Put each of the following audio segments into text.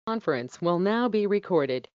Conference will now be recorded.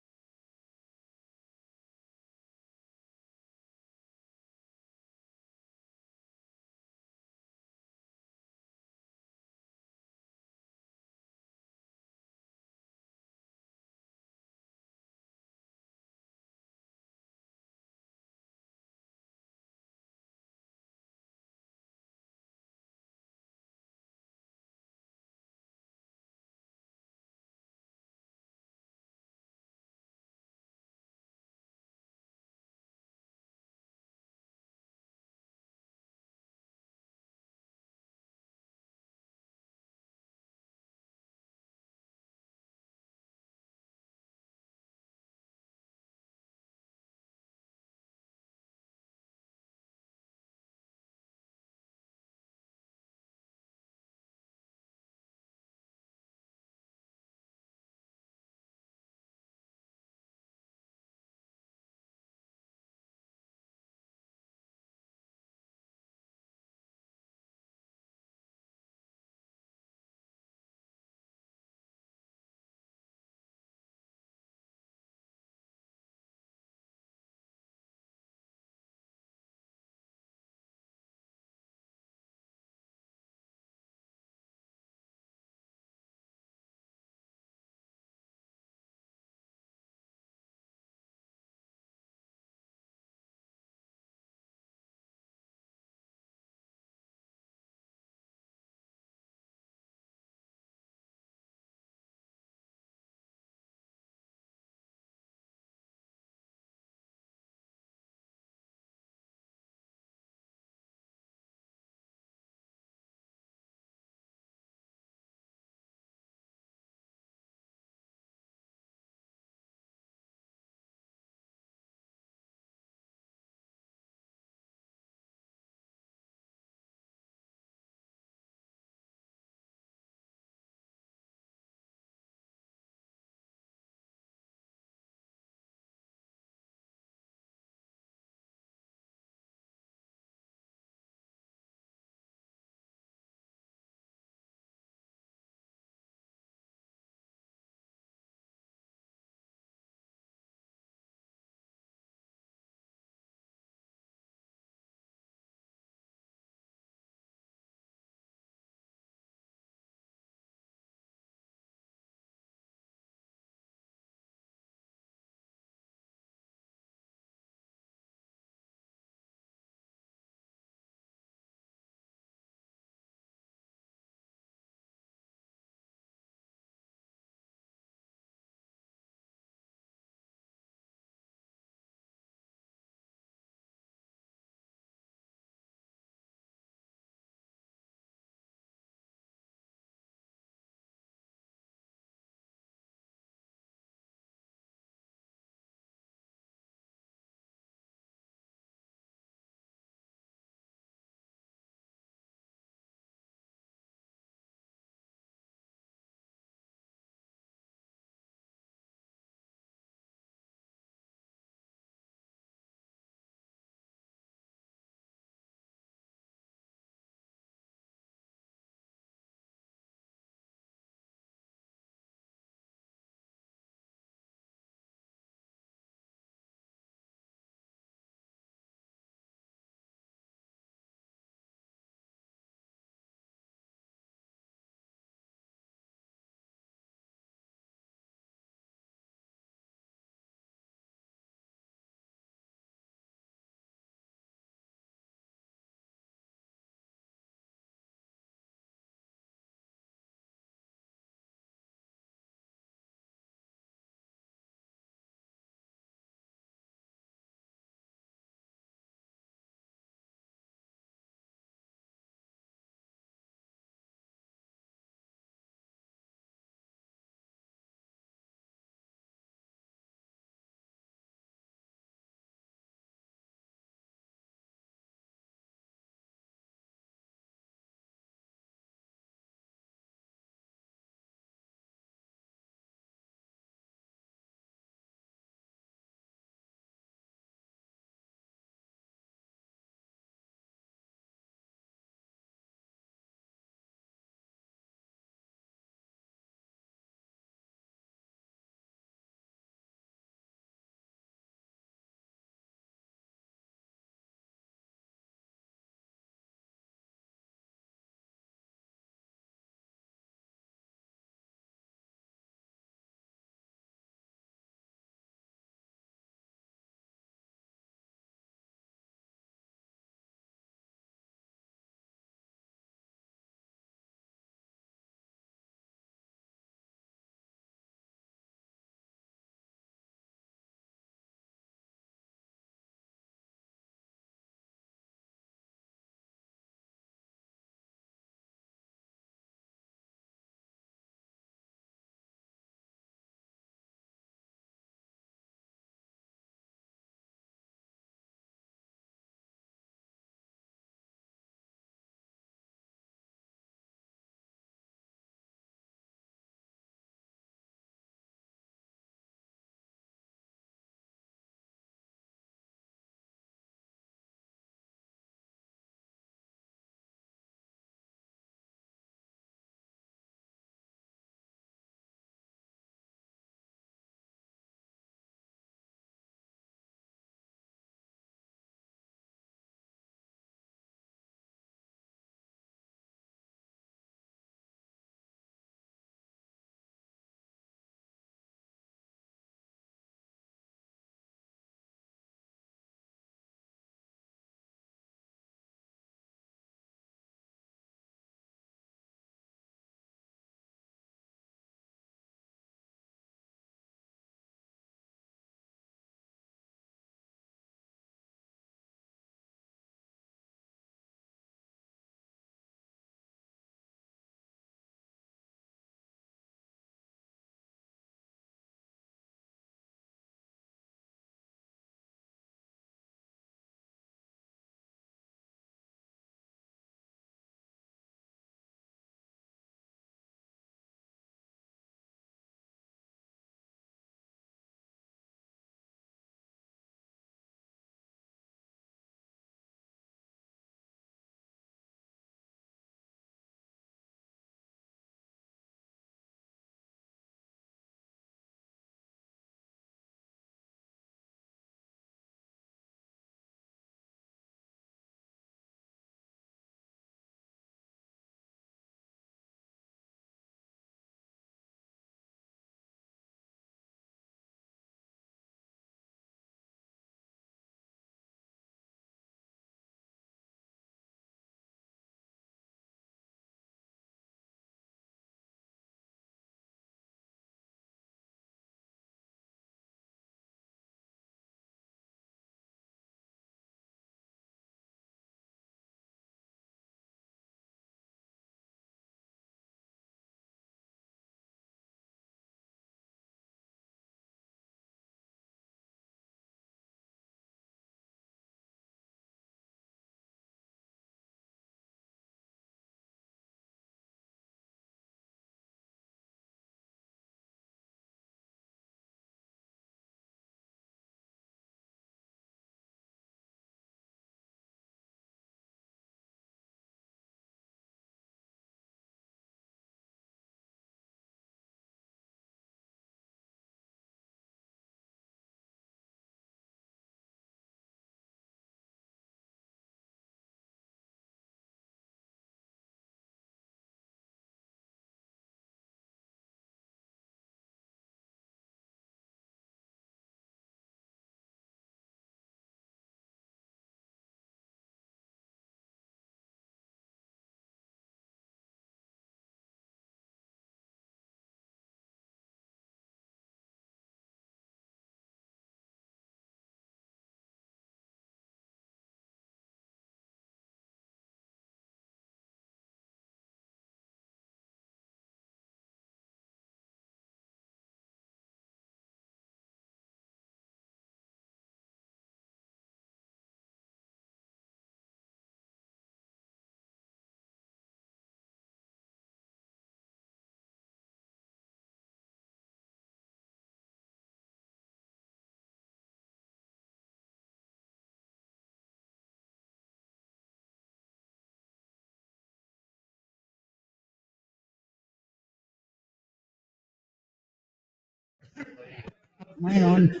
Mine on.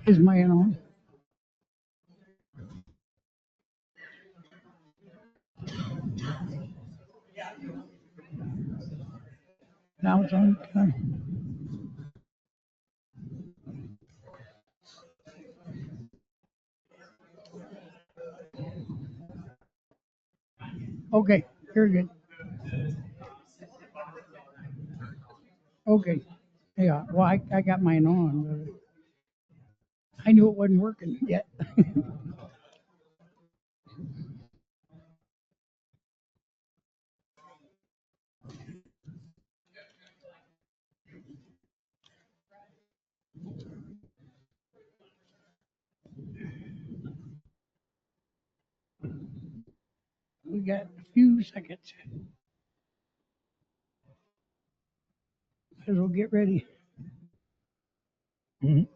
Is mine on? Now it's on. Okay, very good. Okay. Yeah, well, I got mine on. I knew it wasn't working yet. We got a few seconds. As we'll get ready. I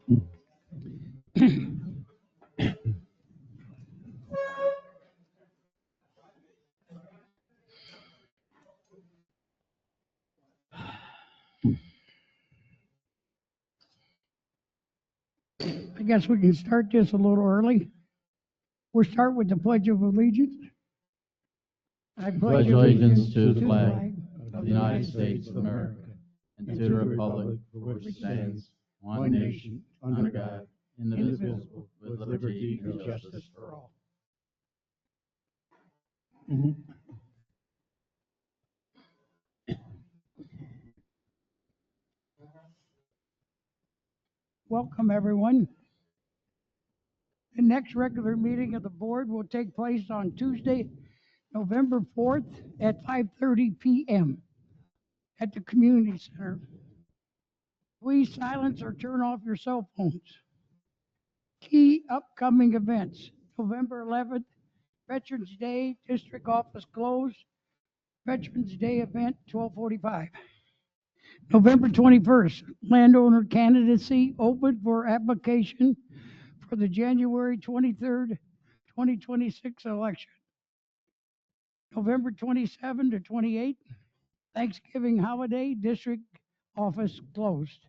guess we can start this a little early. We'll start with the Pledge of Allegiance. I pledge allegiance to the flag of the United States of America and to the republic for which it stands, one nation, under God, indivisible, with liberty and justice for all. Welcome, everyone. The next regular meeting of the board will take place on Tuesday, November 4th at 5:30 p.m. at the community center. Please silence or turn off your cell phones. Key upcoming events: November 11th, Veterans Day, District Office closed. Veterans Day event, 12:45. November 21st, landowner candidacy open for application for the January 23rd, 2026 election. November 27 to 28, Thanksgiving holiday, district office closed.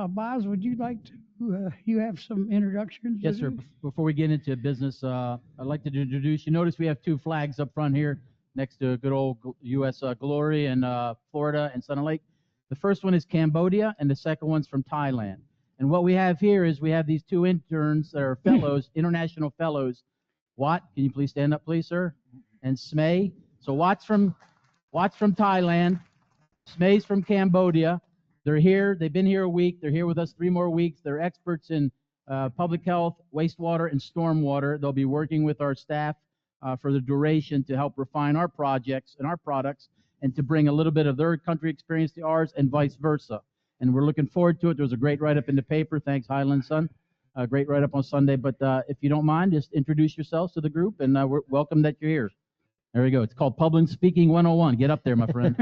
Boz, would you like to, you have some introductions? Yes, sir. Before we get into business, I'd like to introduce, you notice we have two flags up front here next to good old U.S. Glory in Florida and Sun Lake. The first one is Cambodia, and the second one's from Thailand. And what we have here is we have these two interns that are fellows, international fellows. Watt, can you please stand up, please, sir? And Smay. So Watt's from Thailand. Smay's from Cambodia. They're here. They've been here a week. They're here with us 3 more weeks. They're experts in public health, wastewater, and stormwater. They'll be working with our staff for the duration to help refine our projects and our products and to bring a little bit of their country experience to ours and vice versa. And we're looking forward to it. There was a great write-up in the paper. Thanks, Highland Sun. A great write-up on Sunday. But if you don't mind, just introduce yourselves to the group, and we're welcome that you're here. There we go. It's called Public Speaking 101. Get up there, my friend.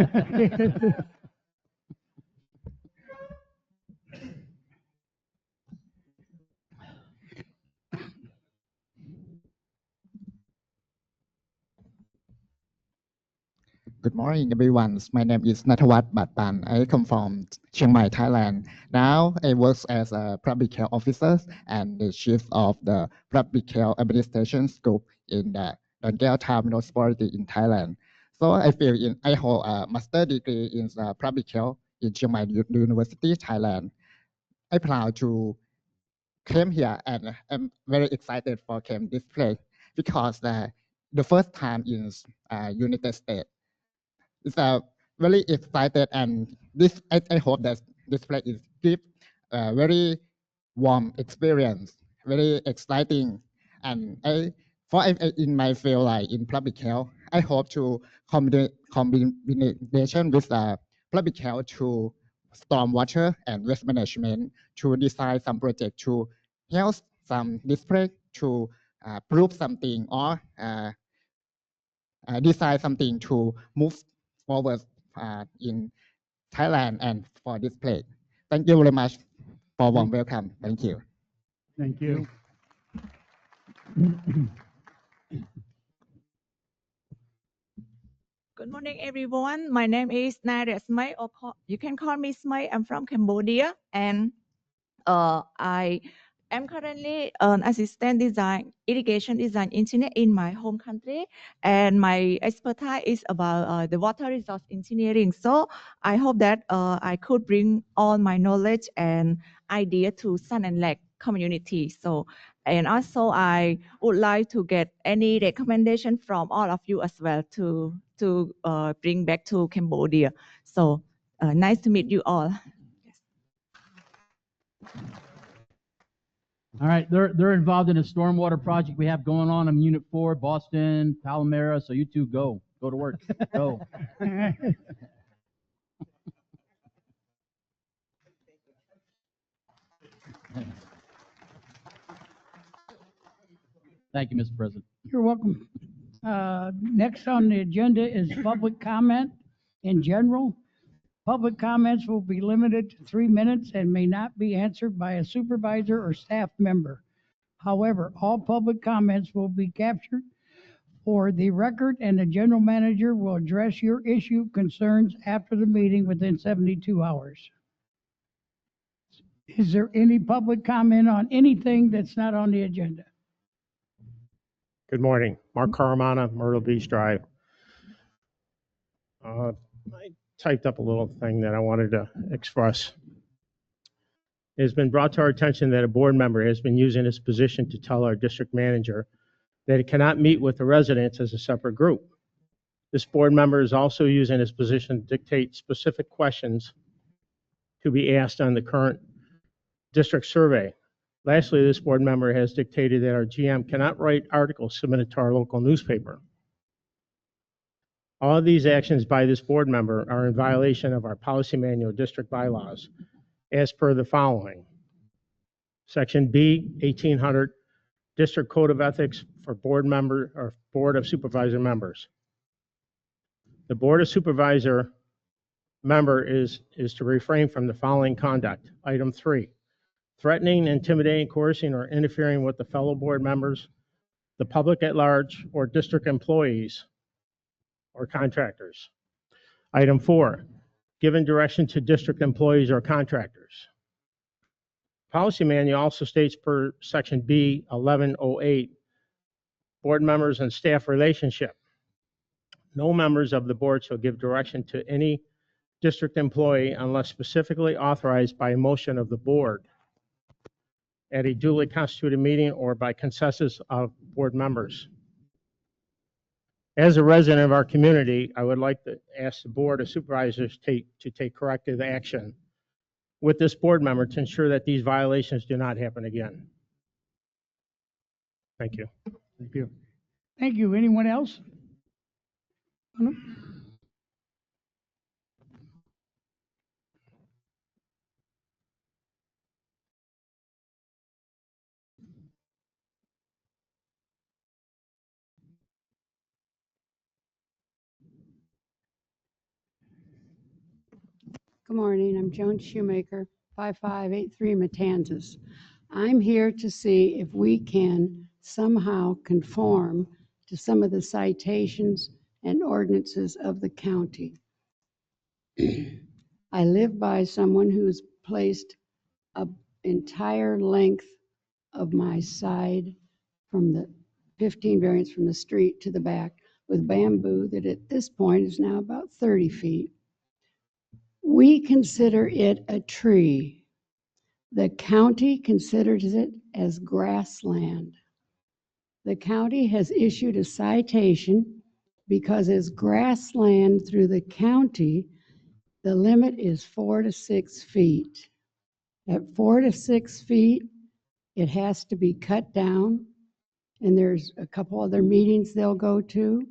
Good morning, everyone. My name is Natawat Batpan. I come from Chiang Mai, Thailand. Now I work as a public health officer and the chief of the public health administration group in the Dongdae Town Municipality in Thailand. So I hold a master degree in public health in Chiang Mai University, Thailand. I plan to came here and I'm very excited for came this place because the first time in United States. It's very excited and I hope that this place is give a very warm experience, very exciting, and in my field like in public health, I hope to combination with public health to stormwater and waste management to design some project to help some district to prove something or decide something to move forward in Thailand and for this place. Thank you very much for warm welcome. Thank you. Thank you. Good morning, everyone. My name is Nadia Smai, or you can call me Smai. I'm from Cambodia, and I am currently an assistant irrigation design engineer in my home country, and my expertise is about the water resource engineering. So I hope that I could bring all my knowledge and idea to Sun and Lake community. So, and also I would like to get any recommendation from all of you as well to bring back to Cambodia. So nice to meet you all. All right, they're involved in a stormwater project we have going on in Unit 4, Boston, Palmyra. So you two go to work. Go. Thank you, Mr. President. You're welcome. Next on the agenda is public comment in general. Public comments will be limited to 3 minutes and may not be answered by a supervisor or staff member. However, all public comments will be captured for the record, and the general manager will address your issue concerns after the meeting within 72 hours. Is there any public comment on anything that's not on the agenda? Good morning. Mark Caramana, Myrtle Beach Drive. I typed up a little thing that I wanted to express. It has been brought to our attention that a board member has been using his position to tell our district manager that he cannot meet with the residents as a separate group. This board member is also using his position to dictate specific questions to be asked on the current district survey. Lastly, this board member has dictated that our GM cannot write articles submitted to our local newspaper. All of these actions by this board member are in violation of our policy manual district bylaws as per the following. Section B, 1800, District Code of Ethics for board member or Board of Supervisor members. The Board of Supervisor member is to refrain from the following conduct. Item 3, threatening, intimidating, coercing, or interfering with the fellow board members, the public at large, or district employees or contractors. Item 4, giving direction to district employees or contractors. Policy manual also states per section B 1108, board members and staff relationship. No members of the board shall give direction to any district employee unless specifically authorized by a motion of the board at a duly constituted meeting or by consensus of board members. As a resident of our community, I would like to ask the Board of Supervisors to take corrective action with this board member to ensure that these violations do not happen again. Thank you. Thank you. Thank you. Anyone else? Good morning, I'm Joan Shoemaker, 5583 Matanzas. I'm here to see if we can somehow conform to some of the citations and ordinances of the county. I live by someone who's placed an entire length of my side from the 15 variants from the street to the back with bamboo that at this point is now about 30 feet. We consider it a tree. The county considers it as grassland. The county has issued a citation because as grassland through the county, the limit is 4 to 6 feet. At 4 to 6 feet, it has to be cut down, and there's a couple other meetings they'll go to,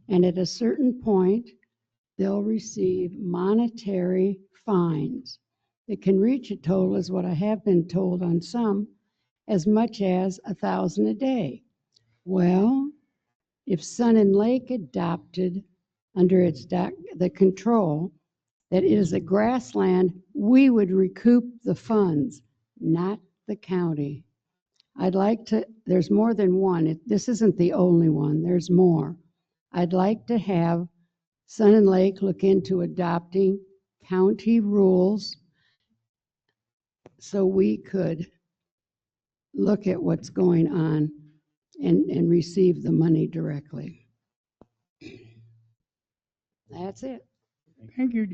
and at a certain point, they'll receive monetary fines. It can reach a total, as what I have been told on some, as much as $1,000 a day. Well, if Sun and Lake adopted under its the control that it is a grassland, we would recoup the funds, not the county. I'd like to, there's more than one. This isn't the only one, there's more. I'd like to have Sun and Lake look into adopting county rules so we could look at what's going on and receive the money directly. That's it. Thank you.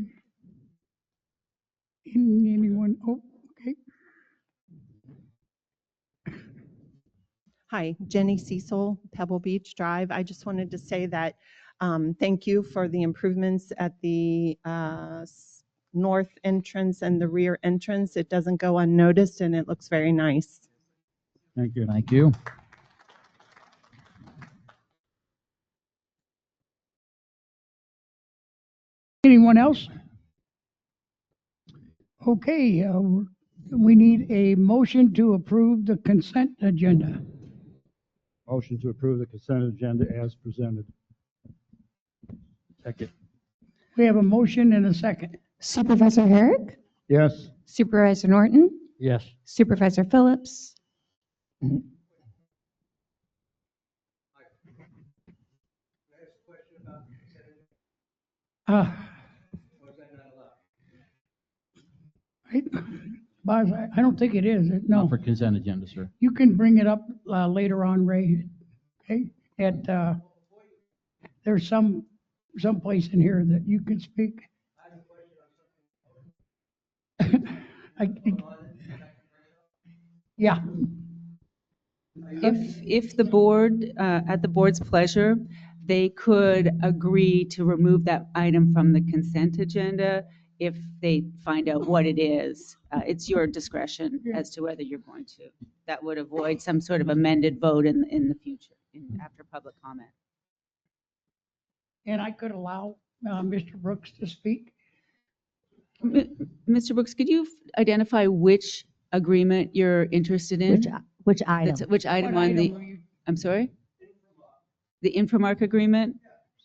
Anyone? Oh, okay. Hi, Jenny Cecil, Pebble Beach Drive. I just wanted to say that thank you for the improvements at the north entrance and the rear entrance. It doesn't go unnoticed and it looks very nice. Thank you. Thank you. Anyone else? Okay, we need a motion to approve the consent agenda. Motion to approve the consent agenda as presented. Second. We have a motion and a second. Supervisor Herrick, Yes. Supervisor Norton, Yes. Supervisor Phillips, Uh, Boz, I don't think it is. No, Not for consent agenda, sir. you can bring it up later on, Ray. Okay, there's some place in here that you can speak. Yeah. If the board, at the board's pleasure, they could agree to remove that item from the consent agenda if they find out what it is. It's your discretion as to whether you're going to. That would avoid some sort of amended vote in the future, after public comment. And I could allow Mr. Brooks to speak. Mr. Brooks, could you identify which agreement you're interested in? which item? Which item What on the, item are you- I'm sorry? The Infomark agreement?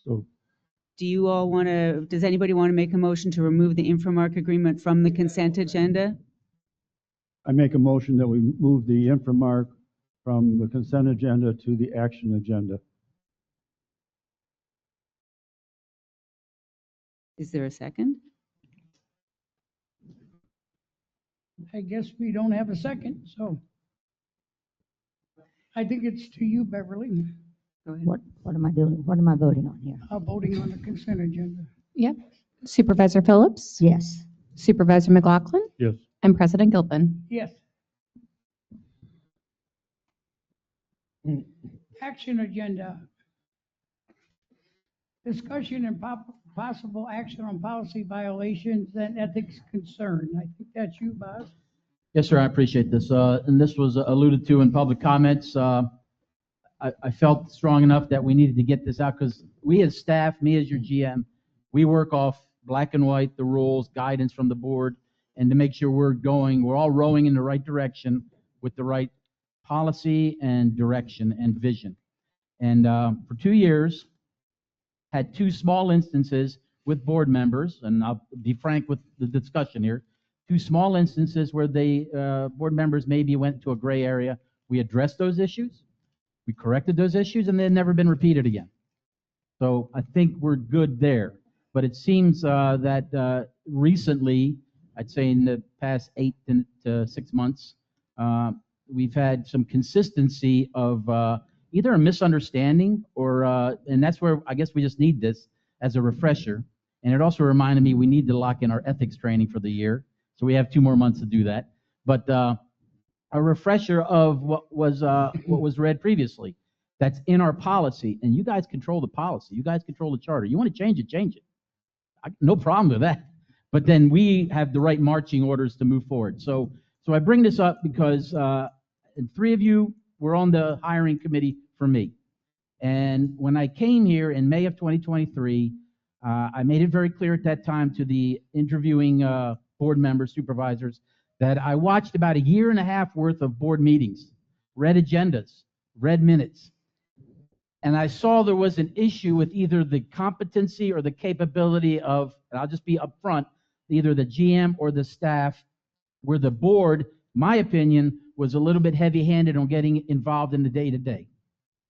So Do you all want to, does anybody want to make a motion to remove the Infomark agreement from the consent agenda? I make a motion that we move the Infomark from the consent agenda to the action agenda. Is there a second? I guess we don't have a second, so I think it's to you, Beverly, Go ahead. What am I doing? What am I voting on here? voting on the consent agenda. Yep. Supervisor Phillips? Yes. Supervisor McLaughlin? Yes. And President Gilpin? Yes. Action agenda. Discussion and possible action on policy violations and ethics concern. I think that's you, Boz. Yes, sir, I appreciate this. And this was alluded to in public comments. I felt strong enough that we needed to get this out because we as staff, me as your GM, we work off black and white, the rules, guidance from the board, and to make sure we're all rowing in the right direction with the right policy and direction and vision. And for 2 years, had 2 small instances with board members, and I'll be frank with the discussion here, 2 small instances where the board members maybe went to a gray area. We addressed those issues, we corrected those issues, and they've never been repeated again. So I think we're good there. But it seems that recently, I'd say in the past 8 to 6 months, we've had some consistency of either a misunderstanding or, and that's where I guess we just need this as a refresher. And it also reminded me we need to lock in our ethics training for the year. So we have 2 more months to do that. But a refresher of what was read previously. That's in our policy. And you guys control the policy. You guys control the charter. You want to change it, change it. No problem with that. But then we have the right marching orders to move forward. So I bring this up because and 3 of you were on the hiring committee for me. And when I came here in May of 2023, I made it very clear at that time to the interviewing board members, supervisors, that I watched about 1.5 years worth of board meetings, read agendas, read minutes. And I saw there was an issue with either the competency or the capability of, and I'll just be upfront, either the GM or the staff, where the board, my opinion, was a little bit heavy-handed on getting involved in the day-to-day.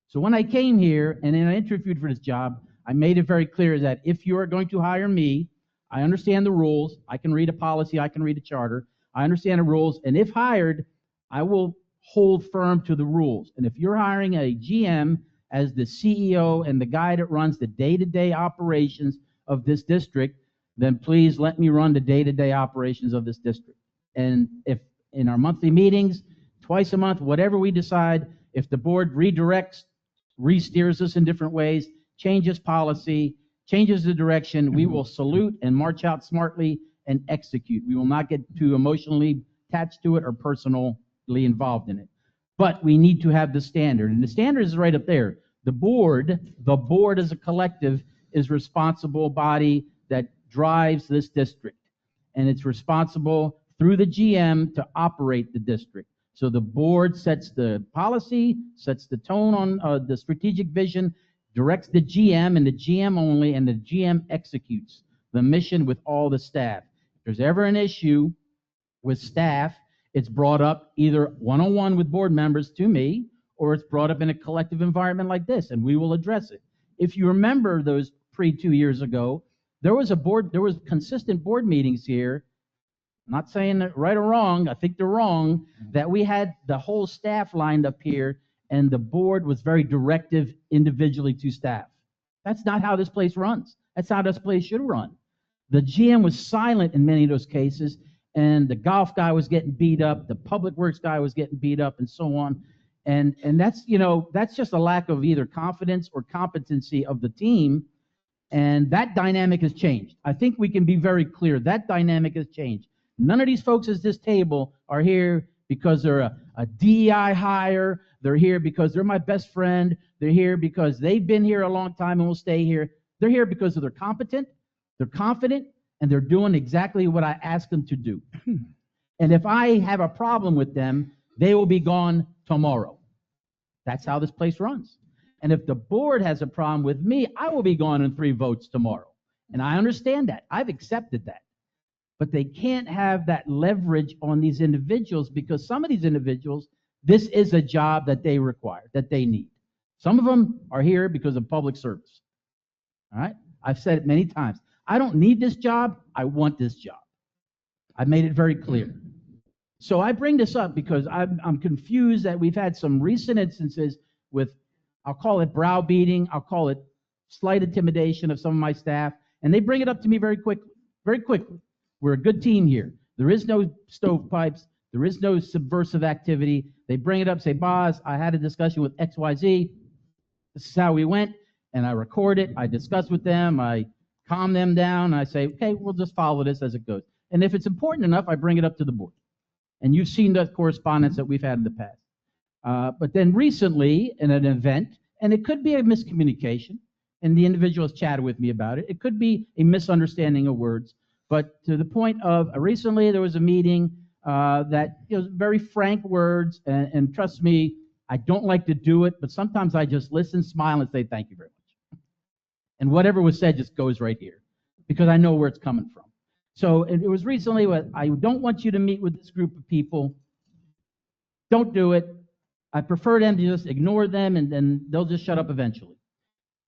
So when I came here and then I interviewed for this job, I made it very clear that if you are going to hire me, I understand the rules, I can read a policy, I can read a charter, I understand the rules, and if hired, I will hold firm to the rules. And if you're hiring a GM as the CEO and the guy that runs the day-to-day operations of this district, then please let me run the day-to-day operations of this district. And if in our monthly meetings, twice a month, whatever we decide, if the board redirects, re-steers us in different ways, changes policy, changes the direction, we will salute and march out smartly and execute. We will not get too emotionally attached to it or personally involved in it. But we need to have the standard, and the standard is right up there. The board as a collective is responsible body that drives this district, and it's responsible through the GM to operate the district. So the board sets the policy, sets the tone on the strategic vision, directs the GM and the GM only, and the GM executes the mission with all the staff. If there's ever an issue with staff, it's brought up either one-on-one with board members to me, or it's brought up in a collective environment like this, and we will address it. If you remember those 2 years ago, there was consistent board meetings here. I'm not saying that right or wrong, I think they're wrong, that we had the whole staff lined up here, and the board was very directive individually to staff. That's not how this place runs. That's how this place should run. The GM was silent in many of those cases, and the golf guy was getting beat up, the public works guy was getting beat up, and so on. And that's, that's just a lack of either confidence or competency of the team, and that dynamic has changed. I think we can be very clear, that dynamic has changed. None of these folks at this table are here because they're a DEI hire, they're here because they're my best friend, they're here because they've been here a long time and will stay here. They're here because they're competent, they're confident, and they're doing exactly what I asked them to do. And if I have a problem with them, they will be gone tomorrow. That's how this place runs. And if the board has a problem with me, I will be gone in 3 votes tomorrow. And I understand that. I've accepted that. But they can't have that leverage on these individuals, because some of these individuals, this is a job that they require, that they need. Some of them are here because of public service. All right? I've said it many times. I don't need this job. I want this job. I've made it very clear. So I bring this up because I'm confused that we've had some recent instances with, I'll call it browbeating, I'll call it slight intimidation of some of my staff, and they bring it up to me very quickly, very quickly. We're a good team here. There is no stovepipes. There is no subversive activity. They bring it up, say, boss, I had a discussion with XYZ. This is how we went, and I record it. I discuss with them. I calm them down. And I say, okay, we'll just follow this as it goes. And if it's important enough, I bring it up to the board. And you've seen the correspondence that we've had in the past. But then recently, in an event, and it could be a miscommunication, and the individual has chatted with me about it. It could be a misunderstanding of words. But to the point of recently there was a meeting that very frank words, and trust me, I don't like to do it, but sometimes I just listen, smile, and say thank you very much. And whatever was said just goes right here, because I know where it's coming from. So it was recently, I don't want you to meet with this group of people. Don't do it. I prefer them to just ignore them, and then they'll just shut up eventually.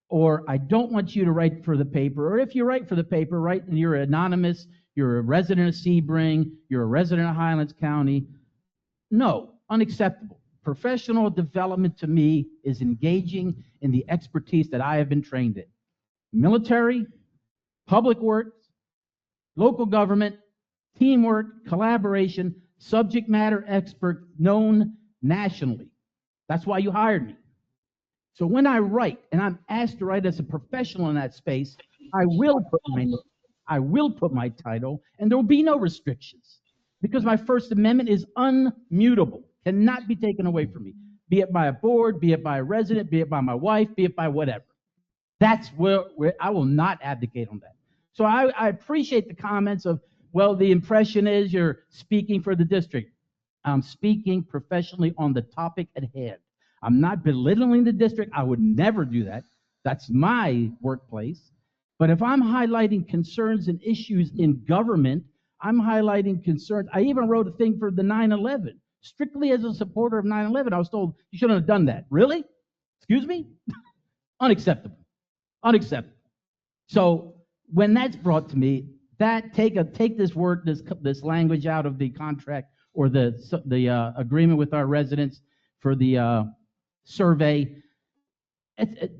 Or I don't want you to write for the paper, or if you write for the paper, write and you're anonymous, you're a resident of Sebring, you're a resident of Highlands County. No, unacceptable. Professional development to me is engaging in the expertise that I have been trained in. Military, public works, local government, teamwork, collaboration, subject matter expert known nationally. That's why you hired me. So when I write, and I'm asked to write as a professional in that space, I will put my name, I will put my title, and there will be no restrictions, because my First Amendment is unmutable, cannot be taken away from me, be it by a board, be it by a resident, be it by my wife, be it by whatever. That's where I will not abdicate on that. So I appreciate the comments of, well, the impression is you're speaking for the district. I'm speaking professionally on the topic at hand. I'm not belittling the district. I would never do that. That's my workplace. But if I'm highlighting concerns and issues in government, I'm highlighting concerns. I even wrote a thing for the 9/11. Strictly as a supporter of 9/11, I was told, you shouldn't have done that. Really? Excuse me? Unacceptable. Unacceptable. So when that's brought to me, take this word, this language out of the contract or the agreement with our residents for the survey.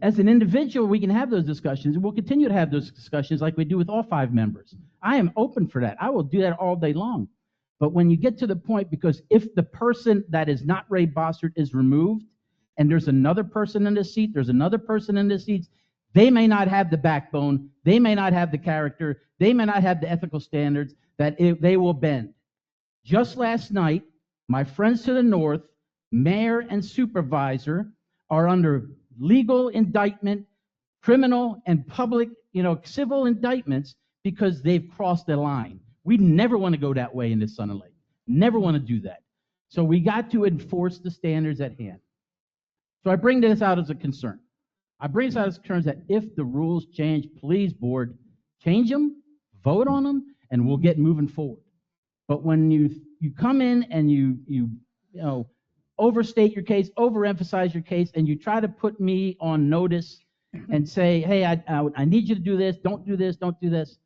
As an individual, we can have those discussions, and we'll continue to have those discussions like we do with all 5 members. I am open for that. I will do that all day long. But when you get to the point, because if the person that is not Ray Bossert is removed, and there's another person in the seat, there's another person in the seats, they may not have the backbone, they may not have the character, they may not have the ethical standards that they will bend. Just last night, my friends to the north, mayor and supervisor, are under legal indictment, criminal and public, civil indictments because they've crossed the line. We never want to go that way in this Sun and Lake. Never want to do that. So we got to enforce the standards at hand. So I bring this out as a concern. I bring this out as a concern that if the rules change, please, board, change them, vote on them, and we'll get moving forward. But when you come in and you overstate your case, overemphasize your case, and you try to put me on notice and say, hey, I need you to do this, don't do this, don't do this,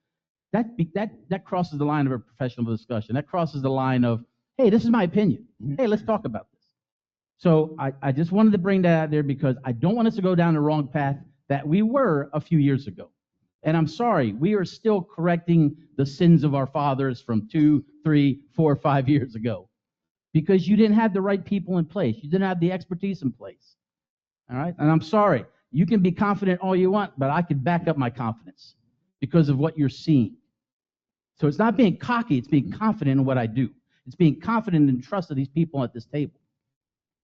that crosses the line of a professional discussion. That crosses the line of, hey, this is my opinion. Hey, let's talk about this. So I just wanted to bring that out there because I don't want us to go down the wrong path that we were a few years ago. And I'm sorry, we are still correcting the sins of our fathers from 2, 3, 4, 5 years ago because you didn't have the right people in place. You didn't have the expertise in place. All right? And I'm sorry. You can be confident all you want, but I can back up my confidence because of what you're seeing. So it's not being cocky. It's being confident in what I do. It's being confident in the trust of these people at this table.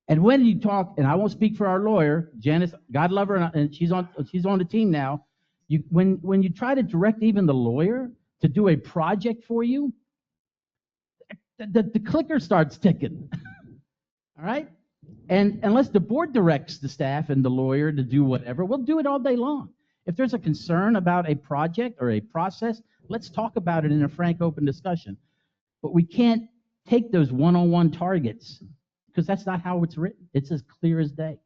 And when you talk, and I won't speak for our lawyer, Janice, God love her, and she's on the team now. When you try to direct even the lawyer to do a project for you, the clicker starts ticking. All right? And unless the board directs the staff and the lawyer to do whatever, we'll do it all day long. If there's a concern about a project or a process, let's talk about it in a frank, open discussion. But we can't take those one-on-one targets because that's not how it's written. It's as clear as day.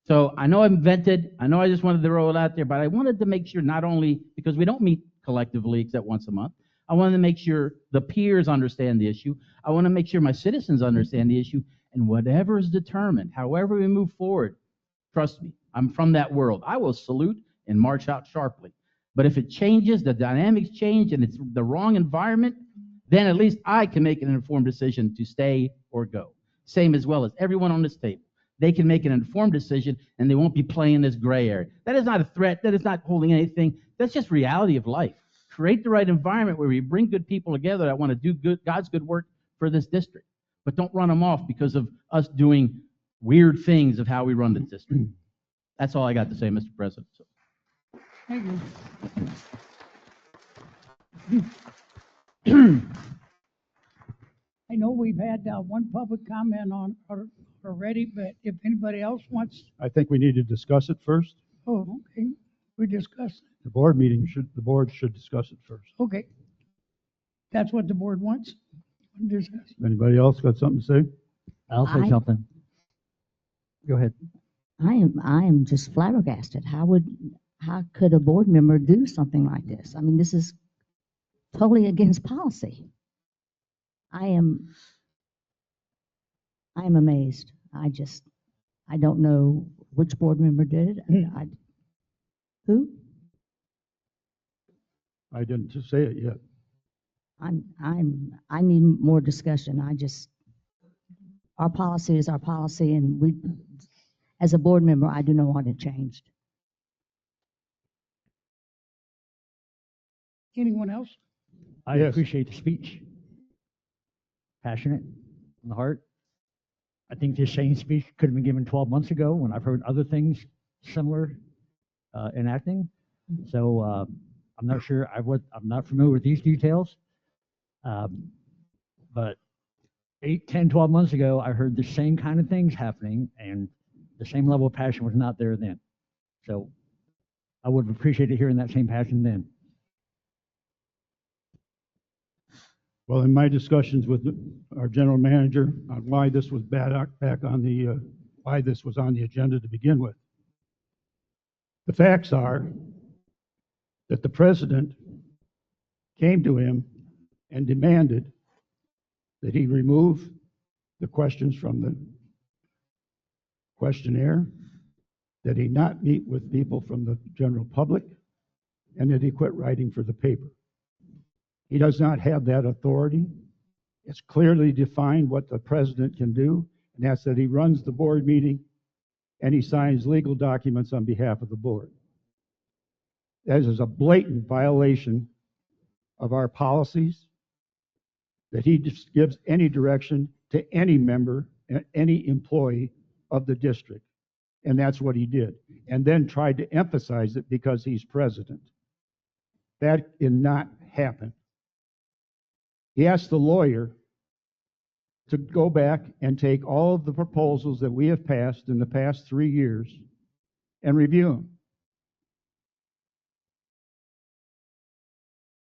So I know I'm vented. I know I just wanted to roll it out there, but I wanted to make sure not only, because we don't meet collectively except once a month, I wanted to make sure the peers understand the issue. I want to make sure my citizens understand the issue. And whatever is determined, however we move forward, trust me, I'm from that world. I will salute and march out sharply. But if it changes, the dynamics change, and it's the wrong environment, then at least I can make an informed decision to stay or go. Same as well as everyone on this table. They can make an informed decision, and they won't be playing this gray area. That is not a threat. That is not holding anything. That's just reality of life. Create the right environment where we bring good people together that want to do God's good work for this district. But don't run them off because of us doing weird things of how we run this district. That's all I got to say, Mr. President. So. Thank you. I know we've had one public comment on already, but if anybody else wants, I think we need to discuss it first. oh, okay, we discussed. The board should discuss it first. Okay, that's what the board wants. Discuss. Anybody else got something to say? I'll say something. Go ahead. I am just flabbergasted. How could a board member do something like this? I mean, this is totally against policy. I am amazed. I don't know which board member did it. Who? I didn't just say it yet. I need more discussion. Our policy is our policy, and as a board member, I do not want it changed. Anyone else? I appreciate the speech. Passionate, from the heart. I think this same speech could have been given 12 months ago when I've heard other things similar enacting. So I'm not sure, I'm not familiar with these details. But 8, 10, 12 months ago, I heard the same kind of things happening, and the same level of passion was not there then. So I would have appreciated hearing that same passion then. Well, in my discussions with our general manager on why this was why this was on the agenda to begin with, the facts are that the president came to him and demanded that he remove the questions from the questionnaire, that he not meet with people from the general public, and that he quit writing for the paper. He does not have that authority. It's clearly defined what the president can do, and that's that he runs the board meeting and he signs legal documents on behalf of the board. That is a blatant violation of our policies, that he just gives any direction to any member and any employee of the district. And that's what he did. And then tried to emphasize it because he's president. That did not happen. He asked the lawyer to go back and take all of the proposals that we have passed in the past 3 years and review them.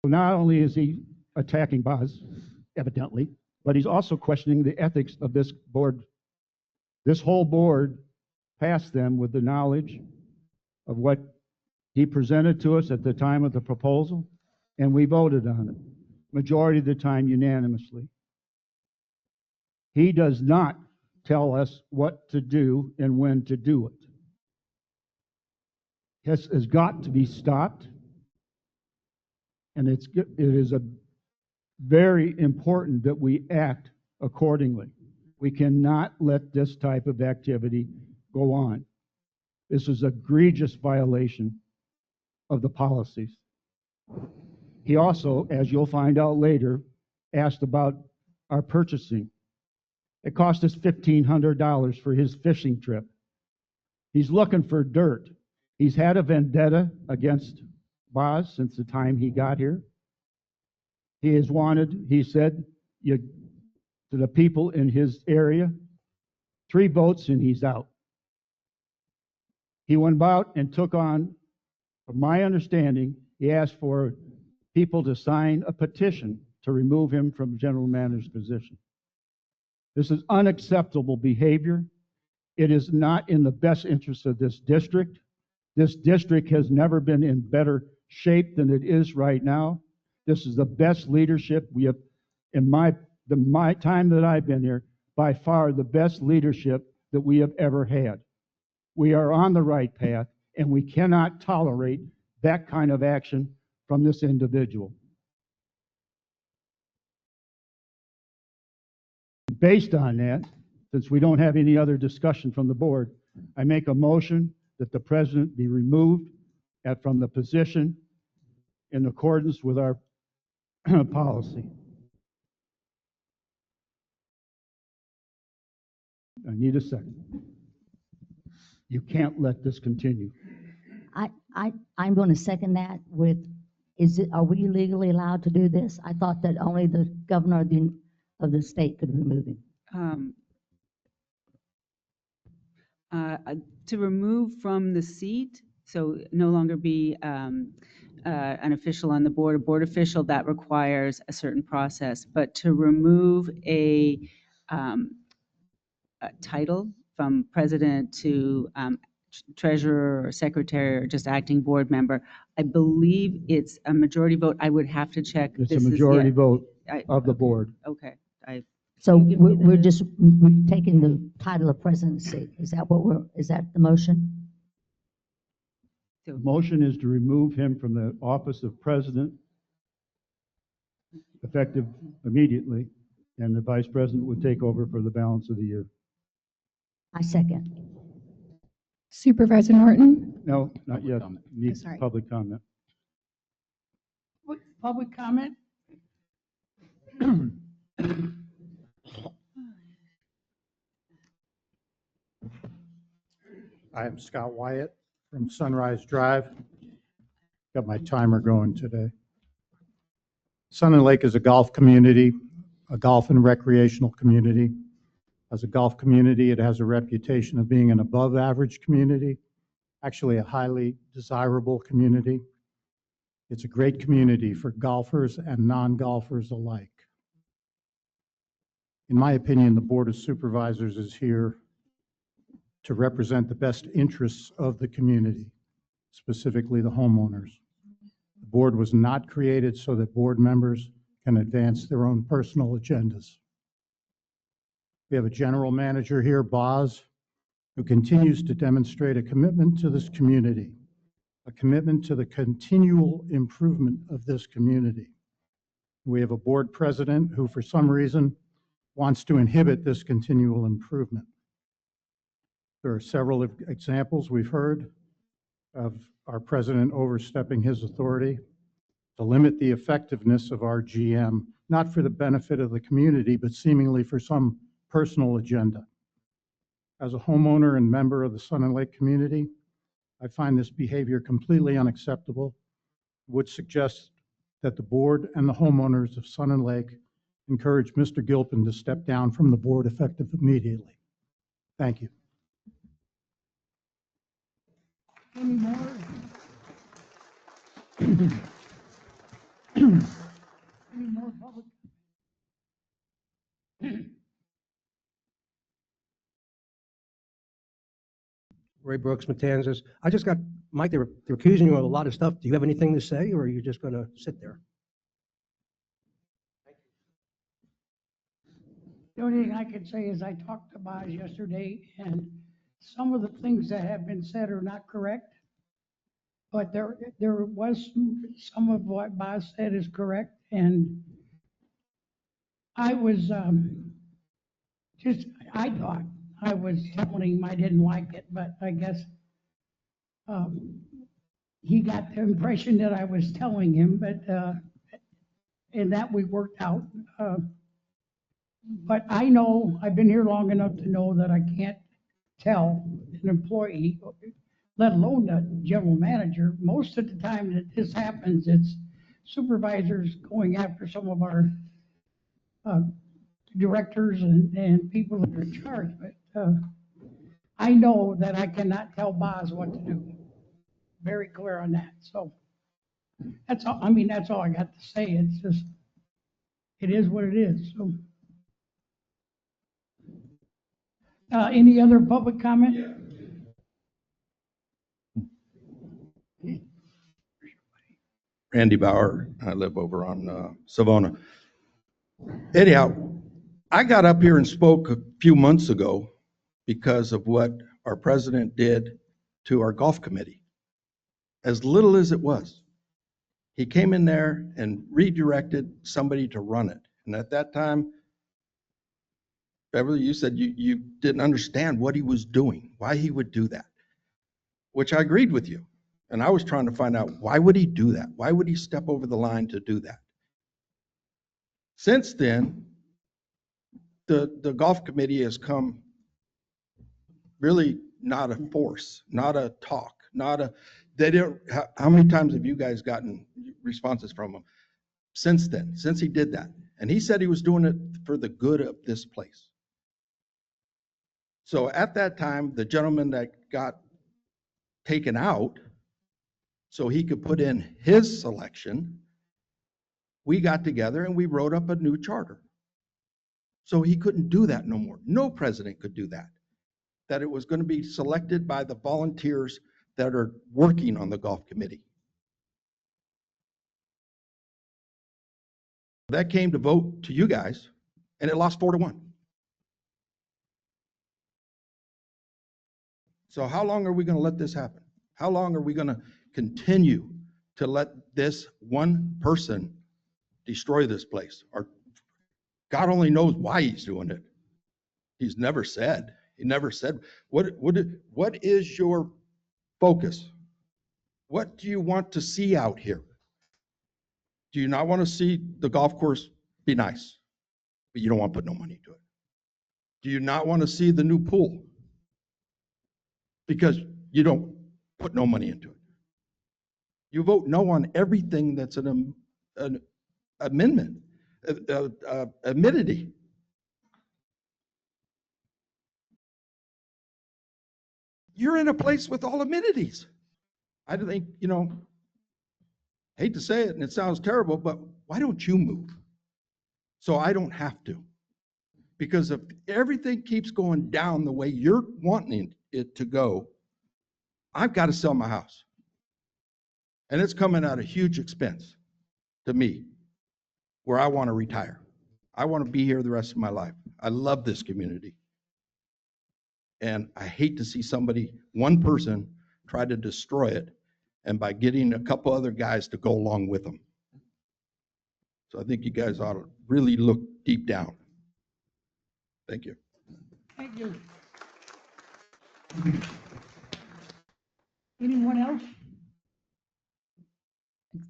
So not only is he attacking Boz, evidently, but he's also questioning the ethics of this board. This whole board passed them with the knowledge of what he presented to us at the time of the proposal, and we voted on it, majority of the time unanimously. He does not tell us what to do and when to do it. This has got to be stopped, and it is very important that we act accordingly. We cannot let this type of activity go on. This is an egregious violation of the policies. He also, as you'll find out later, asked about our purchasing. It cost us $1,500 for his fishing trip. He's looking for dirt. He's had a vendetta against Boz since the time he got here. He has wanted, he said, to the people in his area, 3 votes and he's out. He went about and took on, from my understanding, he asked for people to sign a petition to remove him from general manager's position. This is unacceptable behavior. It is not in the best interest of this district. This district has never been in better shape than it is right now. This is the best leadership we have, in my time that I've been here, by far the best leadership that we have ever had. We are on the right path, and we cannot tolerate that kind of action from this individual. Based on that, since we don't have any other discussion from the board, I make a motion that the president be removed from the position in accordance with our policy. I need a second. You can't let this continue. I'm going to second that with, are we legally allowed to do this? I thought that only the governor of the state could remove him. To remove from the seat, so no longer be an official on the board, a board official, that requires a certain process. But to remove a title from president to treasurer or secretary or just acting board member, I believe it's a majority vote. I would have to check. It's a majority vote of the board. Okay. So we're just taking the title of presidency. Is that is that the motion? The motion is to remove him from the office of president, effective immediately, and the vice president would take over for the balance of the year. I second. Supervisor Norton? No, not yet. Needs sorry. public comment. Public comment? I am Scott Wyatt from Sunrise Drive. Got my timer going today. Sun and Lake is a golf community, a golf and recreational community. As a golf community, it has a reputation of being an above average community, actually a highly desirable community. It's a great community for golfers and non-golfers alike. In my opinion, the Board of Supervisors is here to represent the best interests of the community, specifically the homeowners. The board was not created so that board members can advance their own personal agendas. We have a general manager here, Boz, who continues to demonstrate a commitment to this community, a commitment to the continual improvement of this community. We have a board president who, for some reason, wants to inhibit this continual improvement. There are several examples we've heard of our president overstepping his authority to limit the effectiveness of our GM, not for the benefit of the community, but seemingly for some personal agenda. As a homeowner and member of the Sun and Lake community, I find this behavior completely unacceptable. Would suggest that the board and the homeowners of Sun and Lake encourage Mr. Gilpin to step down from the board effective immediately. Thank you. Any more? Any more public? Ray Brooks, Matanzas. I just got, Mike, they're accusing you of a lot of stuff. Do you have anything to say, or are you just going to sit there? The only thing I can say is I talked to Boz yesterday, and some of the things that have been said are not correct. But there was some of what Boz said is correct, and I was I thought I was telling him I didn't like it, but I guess he got the impression that I was telling him, but and that we worked out. But I know, I've been here long enough to know that I can't tell an employee, let alone the general manager. Most of the time that this happens, it's supervisors going after some of our directors and people that are in charge. But I know that I cannot tell Boz what to do. Very clear on that. So that's all. I mean, that's all I got to say. It's just, it is what it is. So. Any other public comment? Randy Bauer. I live over on Savona. Anyhow, I got up here and spoke a few months ago because of what our president did to our golf committee. As little as it was, he came in there and redirected somebody to run it. And at that time, Beverly, you said you didn't understand what he was doing, why he would do that, which I agreed with you. And I was trying to find out, why would he do that? Why would he step over the line to do that? Since then, the golf committee has come really not a force, not a talk, not a, they don't, how many times have you guys gotten responses from him since then, since he did that? And he said he was doing it for the good of this place. So at that time, the gentleman that got taken out so he could put in his selection, we got together and we wrote up a new charter. So he couldn't do that no more. No president could do that. That it was going to be selected by the volunteers that are working on the golf committee. That came to vote to you guys, and it lost 4-1. So how long are we going to let this happen? How long are we going to continue to let this one person destroy this place? Or God only knows why he's doing it. He's never said. He never said. What is your focus? What do you want to see out here? Do you not want to see the golf course be nice, but you don't want to put no money into it? Do you not want to see the new pool? Because you don't put no money into it. You vote no on everything that's an amendment, amenity. You're in a place with all amenities. I think, hate to say it, and it sounds terrible, but why don't you move? So I don't have to. Because if everything keeps going down the way you're wanting it to go, I've got to sell my house. And it's coming at a huge expense to me, where I want to retire. I want to be here the rest of my life. I love this community. And I hate to see somebody, one person, try to destroy it, and by getting a couple other guys to go along with them. So I think you guys ought to really look deep down. Thank you. Thank you. Anyone else?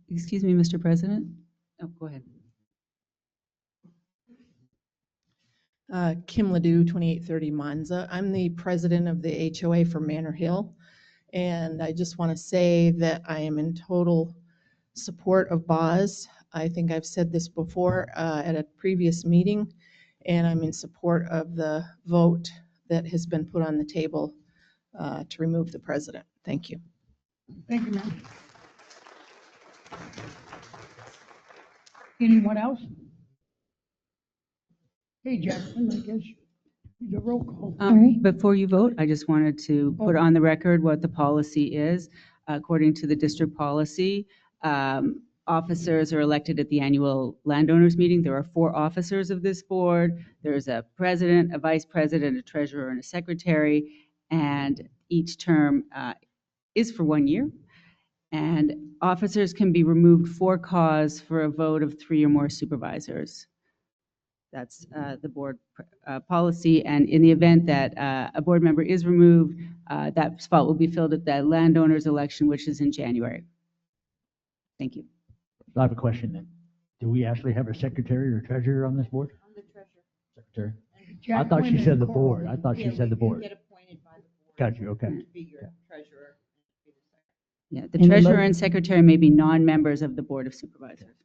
Excuse me, Mr. President? Oh, go ahead. Kim Ledoux, 2830 Monza. I'm the president of the HOA for Manor Hill. And I just want to say that I am in total support of Boz. I think I've said this before at a previous meeting, and I'm in support of the vote that has been put on the table to remove the president. Thank you. Thank you, ma'am. Anyone else? Hey, Jackson, I guess you need a roll call. Before you vote, I just wanted to put on the record what the policy is. According to the district policy, officers are elected at the annual landowners meeting. There are 4 officers of this board. There's a president, a vice president, a treasurer, and a secretary, and each term is for 1 year. And officers can be removed for cause for a vote of 3 or more supervisors. That's the board policy. And in the event that a board member is removed, that spot will be filled at the landowners election, which is in January. Thank you. So I have a question then. Do we actually have a secretary or treasurer on this board? I'm the treasurer. Secretary? Jack I thought she Quinn said and the Coral. board. I thought she said the board. Get appointed by the board. Got you, okay. To be your treasurer. Yeah, the And the treasurer mo- and secretary may be non-members of the board of supervisors.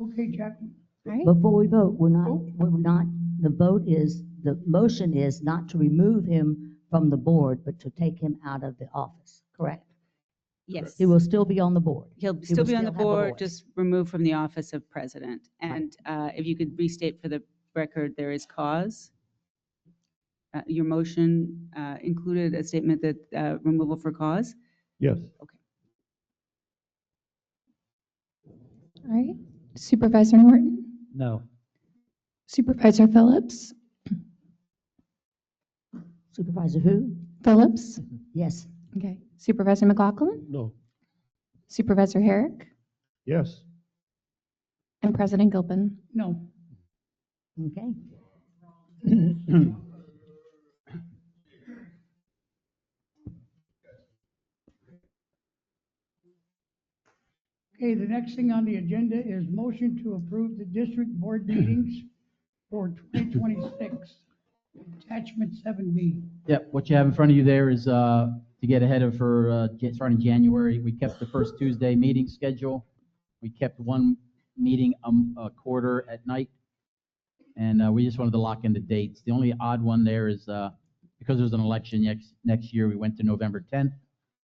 Okay, Jackson. Before we vote, we're not, the vote is, the motion is not to remove him from the board, but to take him out of the office, correct? Yes. He will still be on the board. He'll He still will be on the have a board, voice. just removed from the office of president. And if you could restate for the record, there is cause. Your motion included a statement that removal for cause? Yes. Okay. All right. Supervisor Norton, No. Supervisor Phillips, Supervisor who? Phillips, Yes. okay. Supervisor McLaughlin, No. Supervisor Herrick, Yes. and President Gilpin. No. Okay. Okay, the next thing on the agenda is motion to approve the district board meetings for 2026. Attachment 7B. Yep, what you have in front of you there is to get ahead of for starting January. We kept the first Tuesday meeting schedule. We kept one meeting a quarter at night. And we just wanted to lock in the dates. The only odd one there is because there's an election next year, we went to November 10th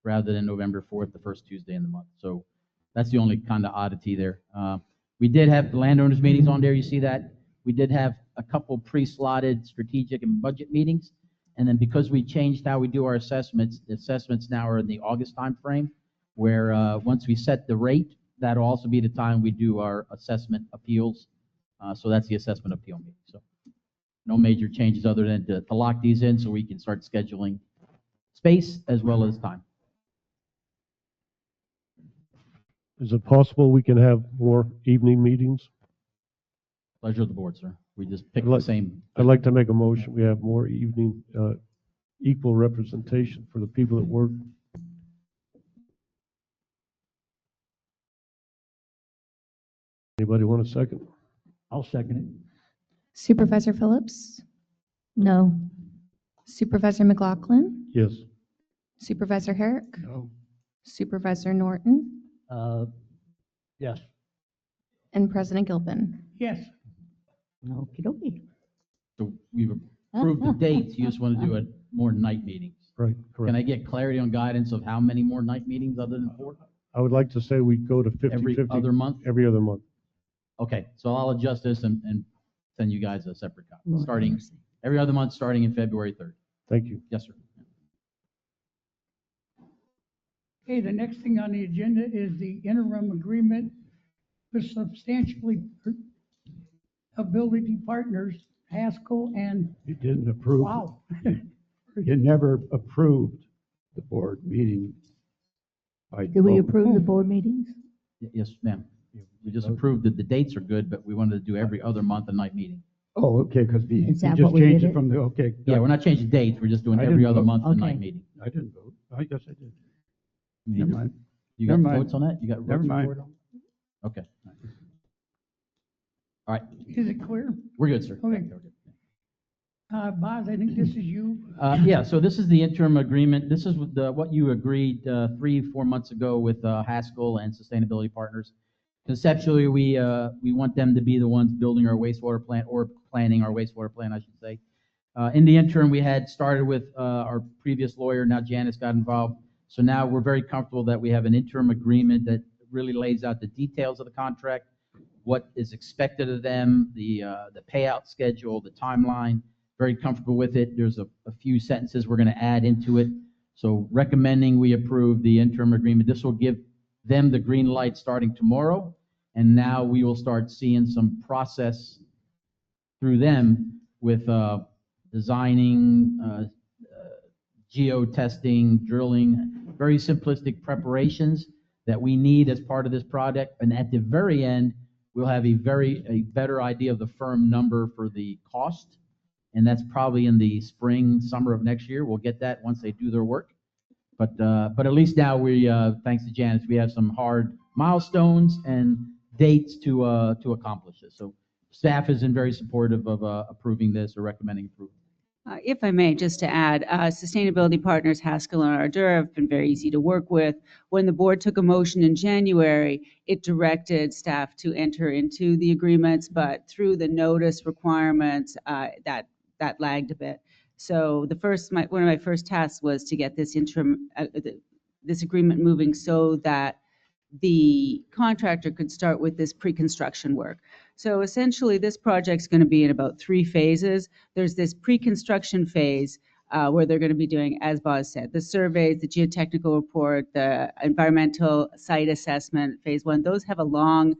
rather than November 4th, the first Tuesday in the month. So that's the only kind of oddity there. We did have the landowners meetings on there. You see that? We did have a couple pre-slotted strategic and budget meetings. And then because we changed how we do our assessments, the assessments now are in the August timeframe, where once we set the rate, that'll also be the time we do our assessment appeals. So that's the assessment appeal meeting. So no major changes other than to lock these in so we can start scheduling space as well as time. Is it possible we can have more evening meetings? Pleasure of the board, sir. We just picked the same. I'd like to make a motion. We have more evening, equal representation for the people that work. Anybody want a second? I'll second it. Supervisor Phillips, No. Supervisor McLaughlin, Yes. Supervisor Herrick, No. Supervisor Norton, Yes. and President Gilpin. Yes. Okie dokie. So we've approved the dates. You just want to do more night meetings. Right, correct. Can I get clarity on guidance of how many more night meetings other than 4? I would like to say we go to 50/50. Every other month? Every other month. Okay, so I'll adjust this and send you guys a separate copy, Lord starting mercy. every other month, starting in February 3rd. Thank you. Yes, sir. Okay, the next thing on the agenda is the interim agreement with substantially ability partners, Haskell and, You didn't approve. wow. You never approved the board meeting. Do we approve the board meetings? Yes, ma'am. We just approved that the dates are good, but we wanted to do every other month a night meeting. Oh, okay, because you Is that just what we changed did it from the, okay. Yeah, we're not changing dates, we're just doing I every didn't other vote. month a night Okay. meeting. I didn't vote. I guess I did. You Never got- mind. You got Never the mind. votes on that? You got Never votes mind. for it? Okay. All right, Is it clear? we're good, sir. Okay. Boz, I think this is you. Yeah, so this is the interim agreement. This is what you agreed 3-4 months ago with Haskell and Sustainability Partners. Conceptually, we want them to be the ones building our wastewater plant, or planning our wastewater plant, I should say. In the interim, we had started with our previous lawyer. Now Janice got involved. So now we're very comfortable that we have an interim agreement that really lays out the details of the contract, what is expected of them, the payout schedule, the timeline. Very comfortable with it. There's a few sentences we're going to add into it. So recommending we approve the interim agreement. This will give them the green light starting tomorrow. And now we will start seeing some process through them with designing, geo-testing, drilling, very simplistic preparations that we need as part of this project. And at the very end, we'll have a better idea of the firm number for the cost. And that's probably in the spring, summer of next year. We'll get that once they do their work. But at least now we, thanks to Janice, we have some hard milestones and dates to accomplish this. So staff has been very supportive of approving this or recommending approval. If I may, just to add, Sustainability Partners, Haskell and Ardura have been very easy to work with. When the board took a motion in January, it directed staff to enter into the agreements, but through the notice requirements, that lagged a bit. So one of my first tasks was to get this this agreement moving so that the contractor could start with this pre-construction work. So essentially, this project's going to be in about 3 phases. There's this pre-construction phase where they're going to be doing, as Boz said, the surveys, the geotechnical report, the environmental site assessment, phase 1. Those have a long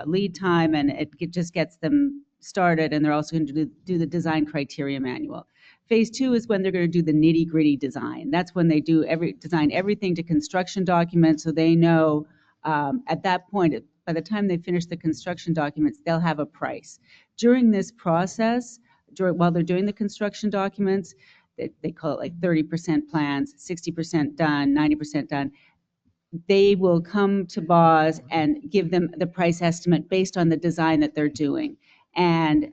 lead time, and it just gets them started, and they're also going to do the design criteria manual. Phase 2 is when they're going to do the nitty-gritty design. That's when they design everything to construction documents, so they know at that point, by the time they finish the construction documents, they'll have a price. During this process, while they're doing the construction documents, they call it like 30% plans, 60% done, 90% done. They will come to Boz and give them the price estimate based on the design that they're doing. And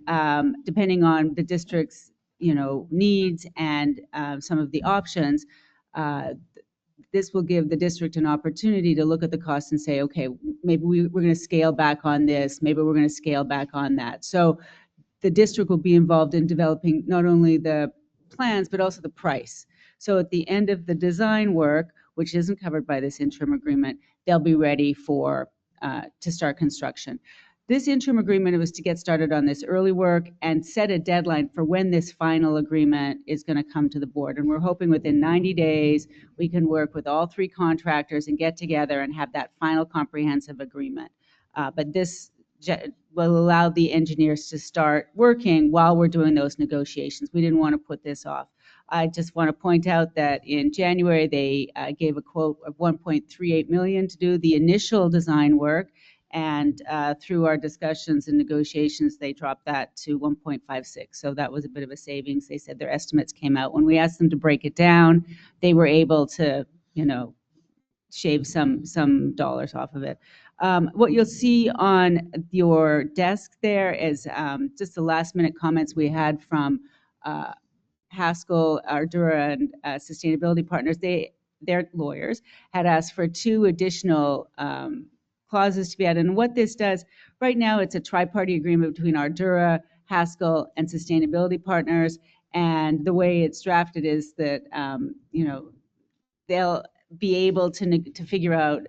depending on the district's needs and some of the options, this will give the district an opportunity to look at the costs and say, okay, maybe we're going to scale back on this, maybe we're going to scale back on that. So the district will be involved in developing not only the plans, but also the price. So at the end of the design work, which isn't covered by this interim agreement, they'll be ready to start construction. This interim agreement was to get started on this early work and set a deadline for when this final agreement is going to come to the board. And we're hoping within 90 days, we can work with all 3 contractors and get together and have that final comprehensive agreement. But this will allow the engineers to start working while we're doing those negotiations. We didn't want to put this off. I just want to point out that in January, they gave a quote of $1.38 million to do the initial design work. And through our discussions and negotiations, they dropped that to 1.56. So that was a bit of a savings. They said their estimates came out. When we asked them to break it down, they were able to, shave some dollars off of it. What you'll see on your desk there is just the last minute comments we had from Haskell, Ardura, and Sustainability Partners. Their lawyers had asked for 2 additional clauses to be added. And what this does, right now it's a tri-party agreement between Ardura, Haskell, and Sustainability Partners. And the way it's drafted is that, they'll be able to figure out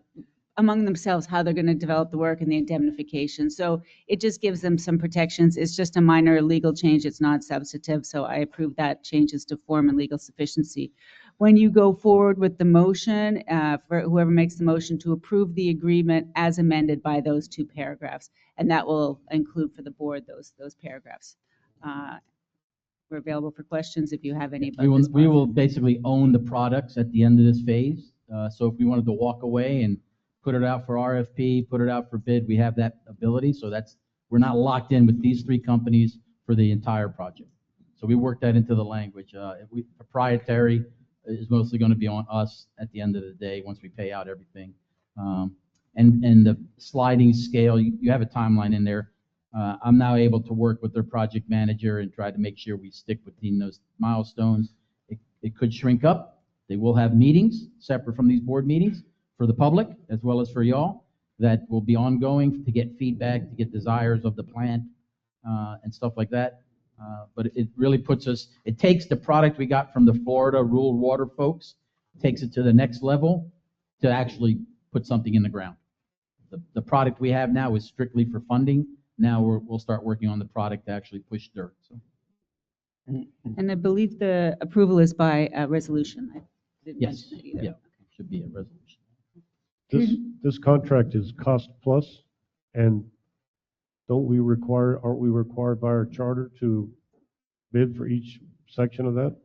among themselves how they're going to develop the work and the indemnification. So it just gives them some protections. It's just a minor legal change. It's not substantive. So I approve that changes to form and legal sufficiency. when you go forward with the motion, for whoever makes the motion to approve the agreement as amended by those two paragraphs, and that will include for the board those paragraphs. We're available for questions if you have any about this. We will basically own the products at the end of this phase. So if we wanted to walk away and put it out for RFP, put it out for bid, we have that ability. So we're not locked in with these three companies for the entire project. So we work that into the language. Proprietary is mostly going to be on us at the end of the day once we pay out everything. And the sliding scale, you have a timeline in there. I'm now able to work with their project manager and try to make sure we stick within those milestones. It could shrink up. They will have meetings separate from these board meetings for the public as well as for y'all that will be ongoing to get feedback, to get desires of the plant and stuff like that. But it really puts us, it takes the product we got from the Florida rural water folks, takes it to the next level to actually put something in the ground. The product we have now is strictly for funding. Now we'll start working on the product to actually push dirt. So. And I believe the approval is by resolution. I didn't Yes, mention it either. yeah, should be a resolution. This contract is cost plus, and aren't we required by our charter to bid for each section of that?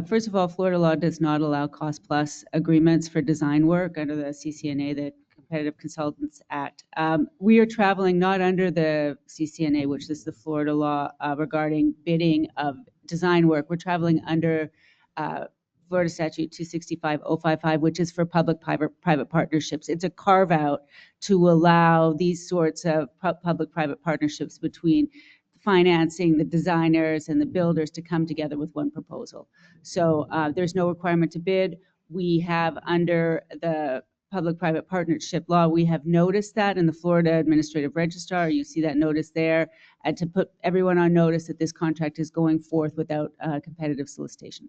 First of all, Florida law does not allow cost plus agreements for design work under the CCNA, the Competitive Consultants Act. We are traveling not under the CCNA, which is the Florida law regarding bidding of design work. We're traveling under Florida Statute 265-055, which is for public-private partnerships. It's a carve-out to allow these sorts of public-private partnerships between financing, the designers, and the builders to come together with one proposal. So there's no requirement to bid. We have, under the public-private partnership law, we have noticed that in the Florida Administrative Registrar. You see that notice there, and to put everyone on notice that this contract is going forth without competitive solicitation.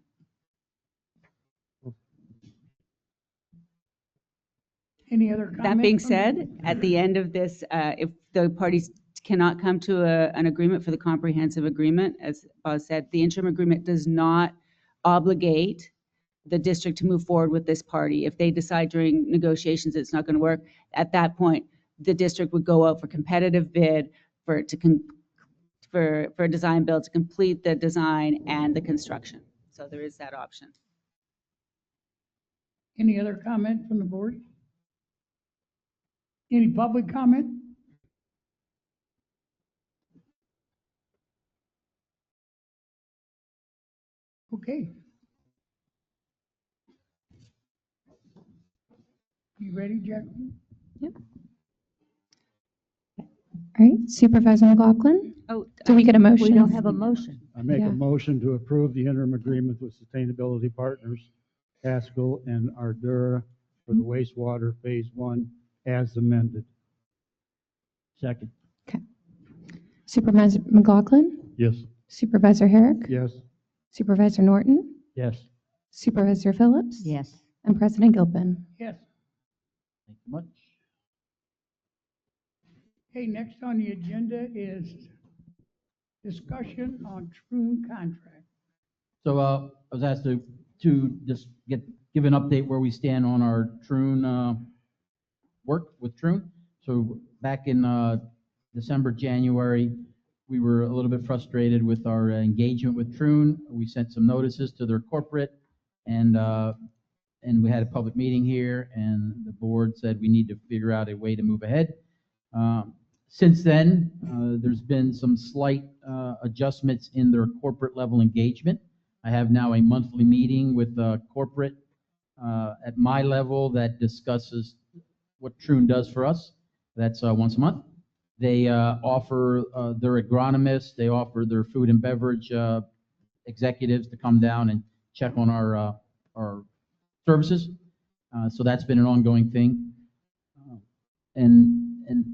Any other comments? That being said, at the end of this, if the parties cannot come to an agreement for the comprehensive agreement, as Boz said, the interim agreement does not obligate the district to move forward with this party. If they decide during negotiations it's not going to work, at that point, the district would go out for competitive bid for a design build to complete the design and the construction. So there is that option. Any other comment from the board? Any public comment? Okay. You ready, Jacqueline? Yep. All right, Supervisor McLaughlin? Oh, do we get a motion? We don't have a motion. I make Yeah. a motion to approve the interim agreement with Sustainability Partners, Haskell and Ardura for the wastewater phase 1 as amended. Second. Okay. Supervisor McLaughlin? Yes. Supervisor Herrick? Yes. Supervisor Norton? Yes. Supervisor Phillips? Yes. And President Gilpin? Yes. Thank you much. Okay, next on the agenda is discussion on Troon contract. So I was asked to just give an update where we stand on our Troon work with Troon. So back in December, January, we were a little bit frustrated with our engagement with Troon. We sent some notices to their corporate, and we had a public meeting here, and the board said we need to figure out a way to move ahead. Since then, there's been some slight adjustments in their corporate level engagement. I have now a monthly meeting with corporate at my level that discusses what Troon does for us. That's once a month. They offer their agronomists, they offer their food and beverage executives to come down and check on our services. So that's been an ongoing thing. And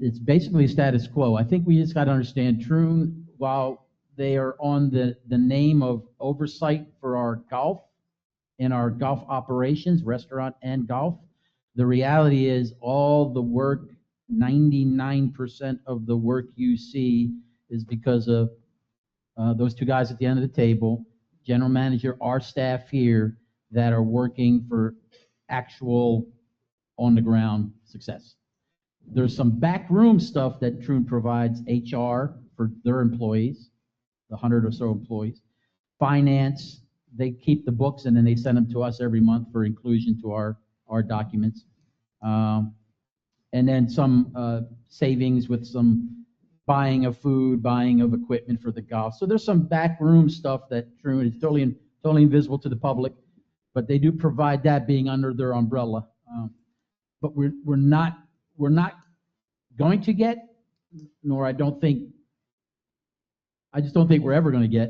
it's basically status quo. I think we just got to understand Troon, while they are on the name of oversight for our golf and our golf operations, restaurant and golf, the reality is all the work, 99% of the work you see is because of those two guys at the end of the table general manager, our staff here that are working for actual on-the-ground success. There's some backroom stuff that Troon provides, HR for their employees, the 100 or so employees. Finance, they keep the books and then they send them to us every month for inclusion to our documents. And then some savings with some buying of food, buying of equipment for the golf. So there's some backroom stuff that Troon is totally invisible to the public, but they do provide that being under their umbrella. But we're not going to get, nor I just don't think we're ever going to get,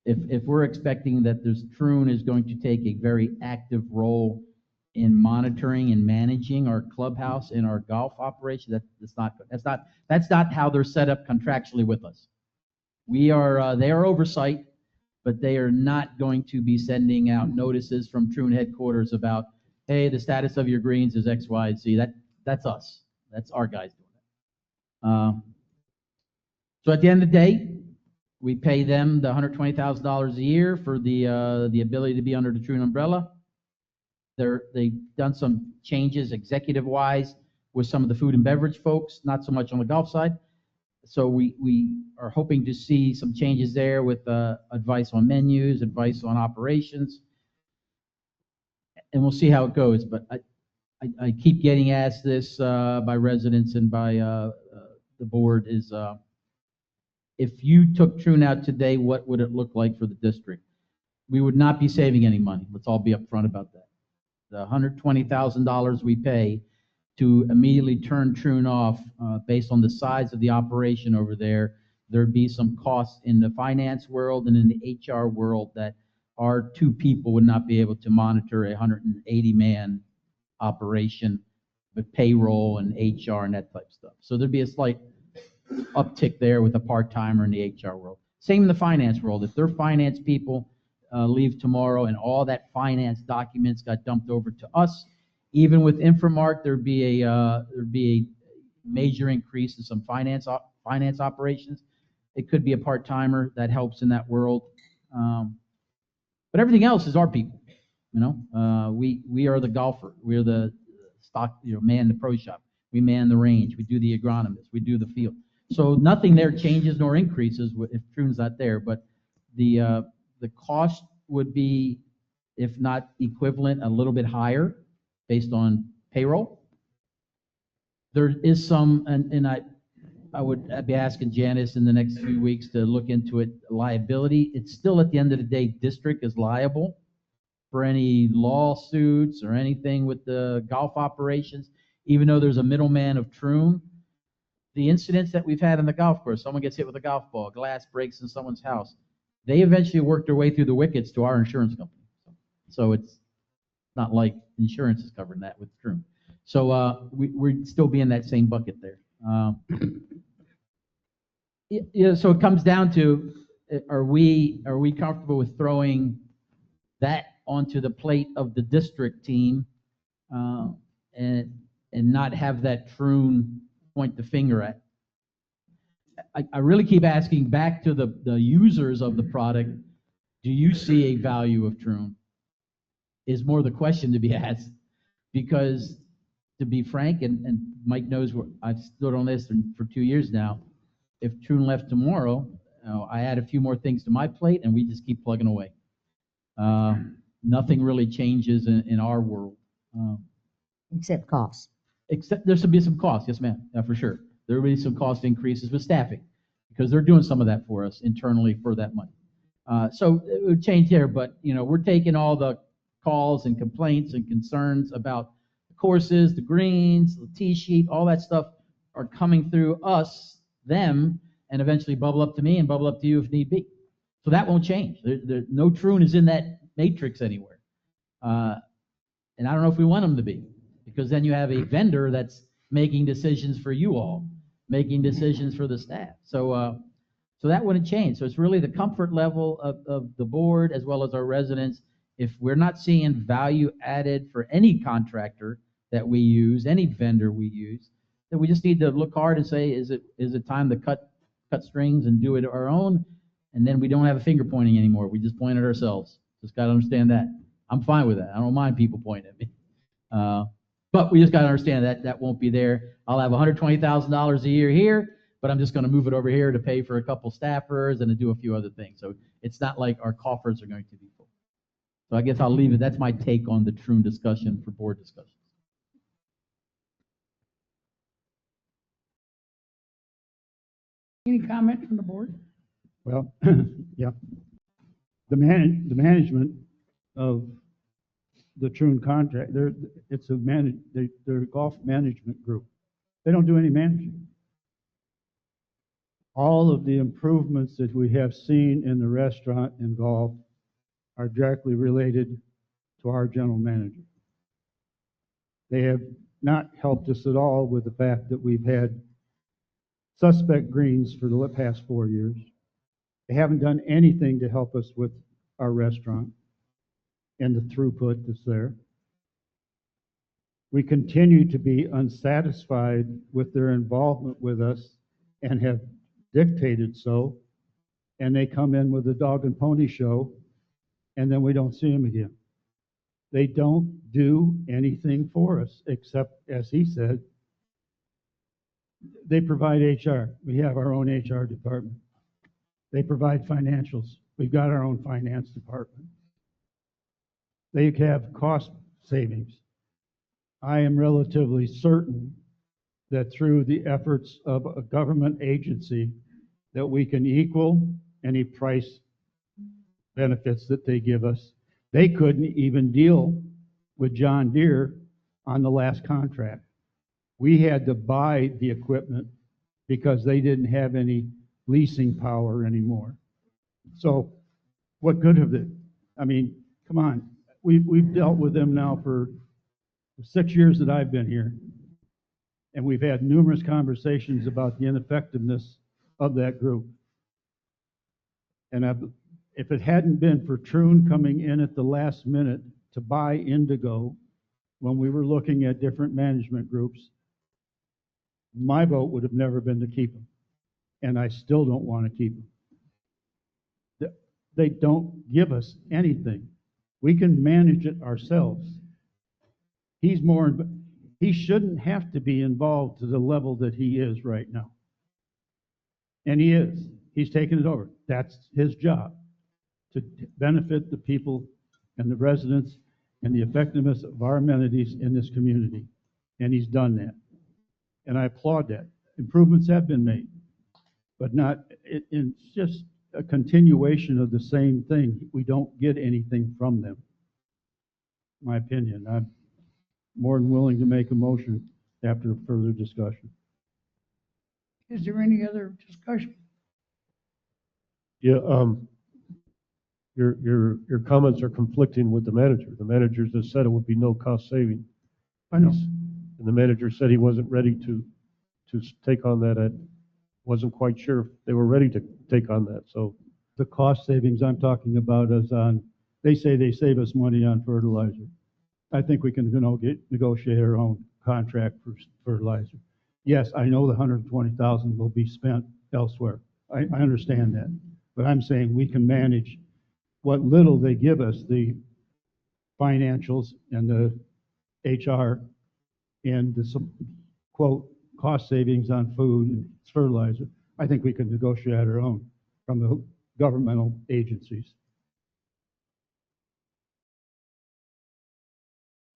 if we're expecting that Troon is going to take a very active role in monitoring and managing our clubhouse and our golf operation. That's not how they're set up contractually with us. They are oversight, but they are not going to be sending out notices from Troon headquarters about, hey, the status of your greens is X, Y, and Z. That's us. That's our guys doing it. So at the end of the day, we pay them the $120,000 a year for the ability to be under the Troon umbrella. They've done some changes executive-wise with some of the food and beverage folks, not so much on the golf side. So we are hoping to see some changes there with advice on menus, advice on operations, and we'll see how it goes. But I keep getting asked this by residents and by the board is, if you took Troon out today, what would it look like for the district? We would not be saving any money. Let's all be upfront about that. The $120,000 we pay to immediately turn Troon off based on the size of the operation over there, there'd be some costs in the finance world and in the HR world that our two people would not be able to monitor a 180-man operation with payroll and HR and that type of stuff. So there'd be a slight uptick there with a part-timer in the HR world. Same in the finance world. If their finance people leave tomorrow and all that finance documents got dumped over to us, even with Inframark, there'd be a major increase in some finance operations. It could be a part-timer that helps in that world. But everything else is our people. You know, we are the golfer. We're the stock, man the pro shop. We man the range. We do the agronomist. We do the field. So nothing there changes nor increases if Troon's not there. But the cost would be, if not equivalent, a little bit higher based on payroll. There is some, and I would be asking Janice in the next few weeks to look into it, liability. It's still, at the end of the day, district is liable for any lawsuits or anything with the golf operations, even though there's a middleman of Troon. The incidents that we've had on the golf course, someone gets hit with a golf ball, glass breaks in someone's house, they eventually work their way through the wickets to our insurance company. So it's not like insurance is covering that with Troon. So we'd still be in that same bucket there. So it comes down to, are we comfortable with throwing that onto the plate of the district team and not have that Troon point the finger at? I really keep asking back to the users of the product, do you see a value of Troon? Is more the question to be asked, because to be frank, and Mike knows I've stood on this for 2 years now, if Troon left tomorrow, I add a few more things to my plate and we just keep plugging away. Nothing really changes in our world. Except costs. Except there should be some costs, yes ma'am, for sure. There will be some cost increases with staffing because they're doing some of that for us internally for that money. So it would change there, but we're taking all the calls and complaints and concerns about the courses, the greens, the tee sheet, all that stuff are coming through us, them, and eventually bubble up to me and bubble up to you if need be. So that won't change. No Troon is in that matrix anywhere. And I don't know if we want them to be, because then you have a vendor that's making decisions for you all, making decisions for the staff. So that wouldn't change. So it's really the comfort level of the board as well as our residents. If we're not seeing value added for any contractor that we use, any vendor we use, then we just need to look hard and say, is it time to cut strings and do it our own and then we don't have a finger pointing anymore. We just point at ourselves. Just got to understand that. I'm fine with that. I don't mind people pointing at me. But we just got to understand that that won't be there. I'll have $120,000 a year here, but I'm just going to move it over here to pay for a couple staffers and to do a few other things. So it's not like our coffers are going to be full. So I guess I'll leave it. That's my take on the Troon discussion for board discussions. Any comment from the board? Well, yeah. The management of the Troon contract, they're a golf management group. They don't do any managing. All of the improvements that we have seen in the restaurant and golf are directly related to our general manager. They have not helped us at all with the fact that we've had suspect greens for the past 4 years. They haven't done anything to help us with our restaurant and the throughput that's there. We continue to be unsatisfied with their involvement with us and have dictated so, and they come in with a dog and pony show, and then we don't see them again. They don't do anything for us except, as he said, they provide HR. We have our own HR department. They provide financials. We've got our own finance department. They have cost savings. I am relatively certain that through the efforts of a government agency that we can equal any price benefits that they give us. They couldn't even deal with John Deere on the last contract. We had to buy the equipment because they didn't have any leasing power anymore. So what good of it? I mean, come on. We've dealt with them now for 6 years that I've been here, and we've had numerous conversations about the ineffectiveness of that group. And if it hadn't been for Troon coming in at the last minute to buy Indigo when we were looking at different management groups, my vote would have never been to keep them. And I still don't want to keep them. They don't give us anything. We can manage it ourselves. He shouldn't have to be involved to the level that he is right now. And he is. He's taken it over. That's his job, to benefit the people and the residents and the effectiveness of our amenities in this community. And he's done that. And I applaud that. Improvements have been made, but it's just a continuation of the same thing. We don't get anything from them. My opinion. I'm more than willing to make a motion after further discussion. Is there any other discussion? Yeah, your comments are conflicting with the manager. The manager just said it would be no cost saving. I know. And the manager said he wasn't ready to take on that. I wasn't quite sure if they were ready to take on that. So the cost savings I'm talking about is on, they say they save us money on fertilizer. I think we can negotiate our own contract for fertilizer. Yes, I know the $120,000 will be spent elsewhere. I understand that. But I'm saying we can manage what little they give us, the financials and the HR and the, quote, cost savings on food and fertilizer. I think we can negotiate our own from the governmental agencies.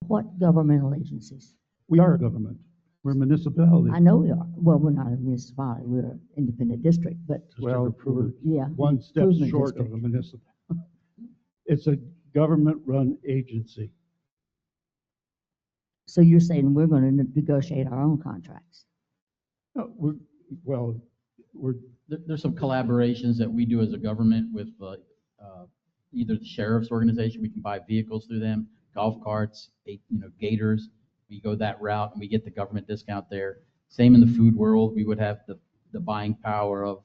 What governmental agencies? We are a government. We're a municipality. I know we are. Well, we're not a municipality. We're an independent district, but Well, we're yeah, one step improvement short district. of a municipal. It's a government-run agency. So you're saying we're going to negotiate our own contracts? No, There's some collaborations that we do as a government with either the sheriff's organization. We can buy vehicles through them, golf carts, gators. We go that route and we get the government discount there. Same in the food world. We would have the buying power of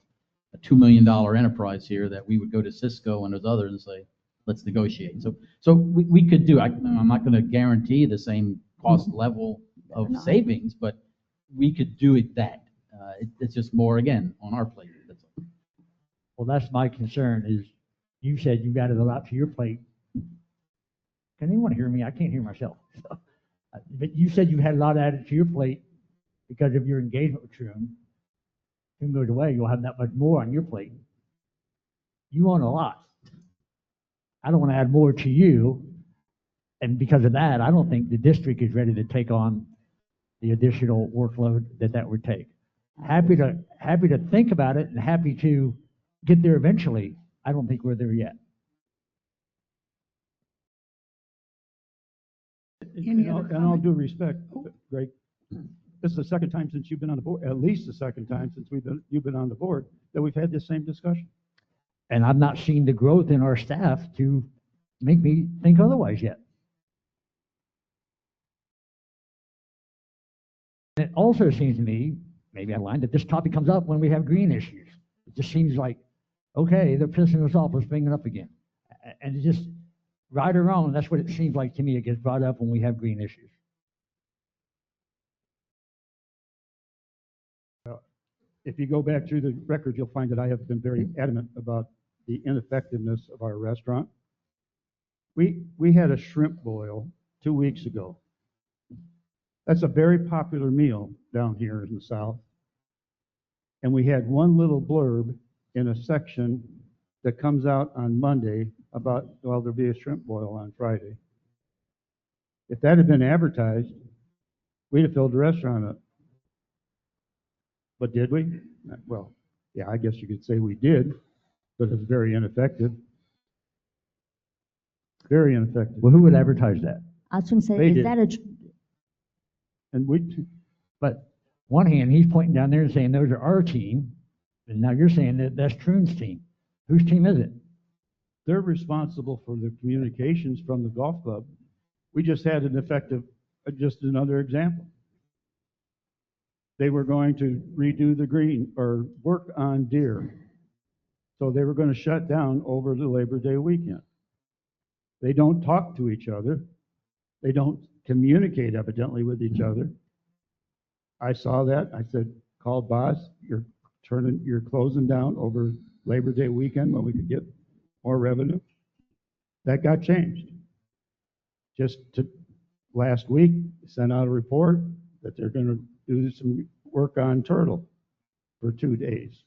a $2 million enterprise here that we would go to Cisco and those others and say, let's negotiate. So we could do, I'm not going to guarantee the same cost level of savings, but we could do it that. It's just more, again, on our plate. That's all. Well, that's my concern is you said you've added a lot to your plate. Can anyone hear me? I can't hear myself. But you said you had a lot added to your plate because of your engagement with Troon. Troon goes away, you'll have that much more on your plate. You want a lot. I don't want to add more to you. And because of that, I don't think the district is ready to take on the additional workload that would take. Happy to think about it and happy to get there eventually. I don't think we're there yet. Any other In all comment? due respect, Greg, this is the second time since you've been on the board, at least the second time since you've been on the board, that we've had this same discussion. And I've not seen the growth in our staff to make me think otherwise yet. It also seems to me, maybe I lied, that this topic comes up when we have green issues. It just seems like, okay, they're pissing us off, let's bring it up again. And it just, right or wrong, that's what it seems like to me. It gets brought up when we have green issues. If you go back through the record, you'll find that I have been very adamant about the ineffectiveness of our restaurant. We had a shrimp boil 2 weeks ago. That's a very popular meal down here in the South. And we had one little blurb in a section that comes out on Monday about, well, there'll be a shrimp boil on Friday. If that had been advertised, we'd have filled the restaurant up. But did we? Well, yeah, I guess you could say we did, but it's very ineffective. Very ineffective. Well, who would advertise that? I was going to say, They is did. that a, And But one hand, he's pointing down there and saying those are our team, and now you're saying that that's Troon's team. Whose team is it? they're responsible for the communications from the golf club. We just had an effective, just another example. They were going to redo the green or work on Deer. So they were going to shut down over the Labor Day weekend. They don't talk to each other. They don't communicate evidently with each other. I saw that. I said, called Boz, you're closing down over Labor Day weekend when we could get more revenue. That got changed. Last week, sent out a report that they're going to do some work on Turtle for 2 days.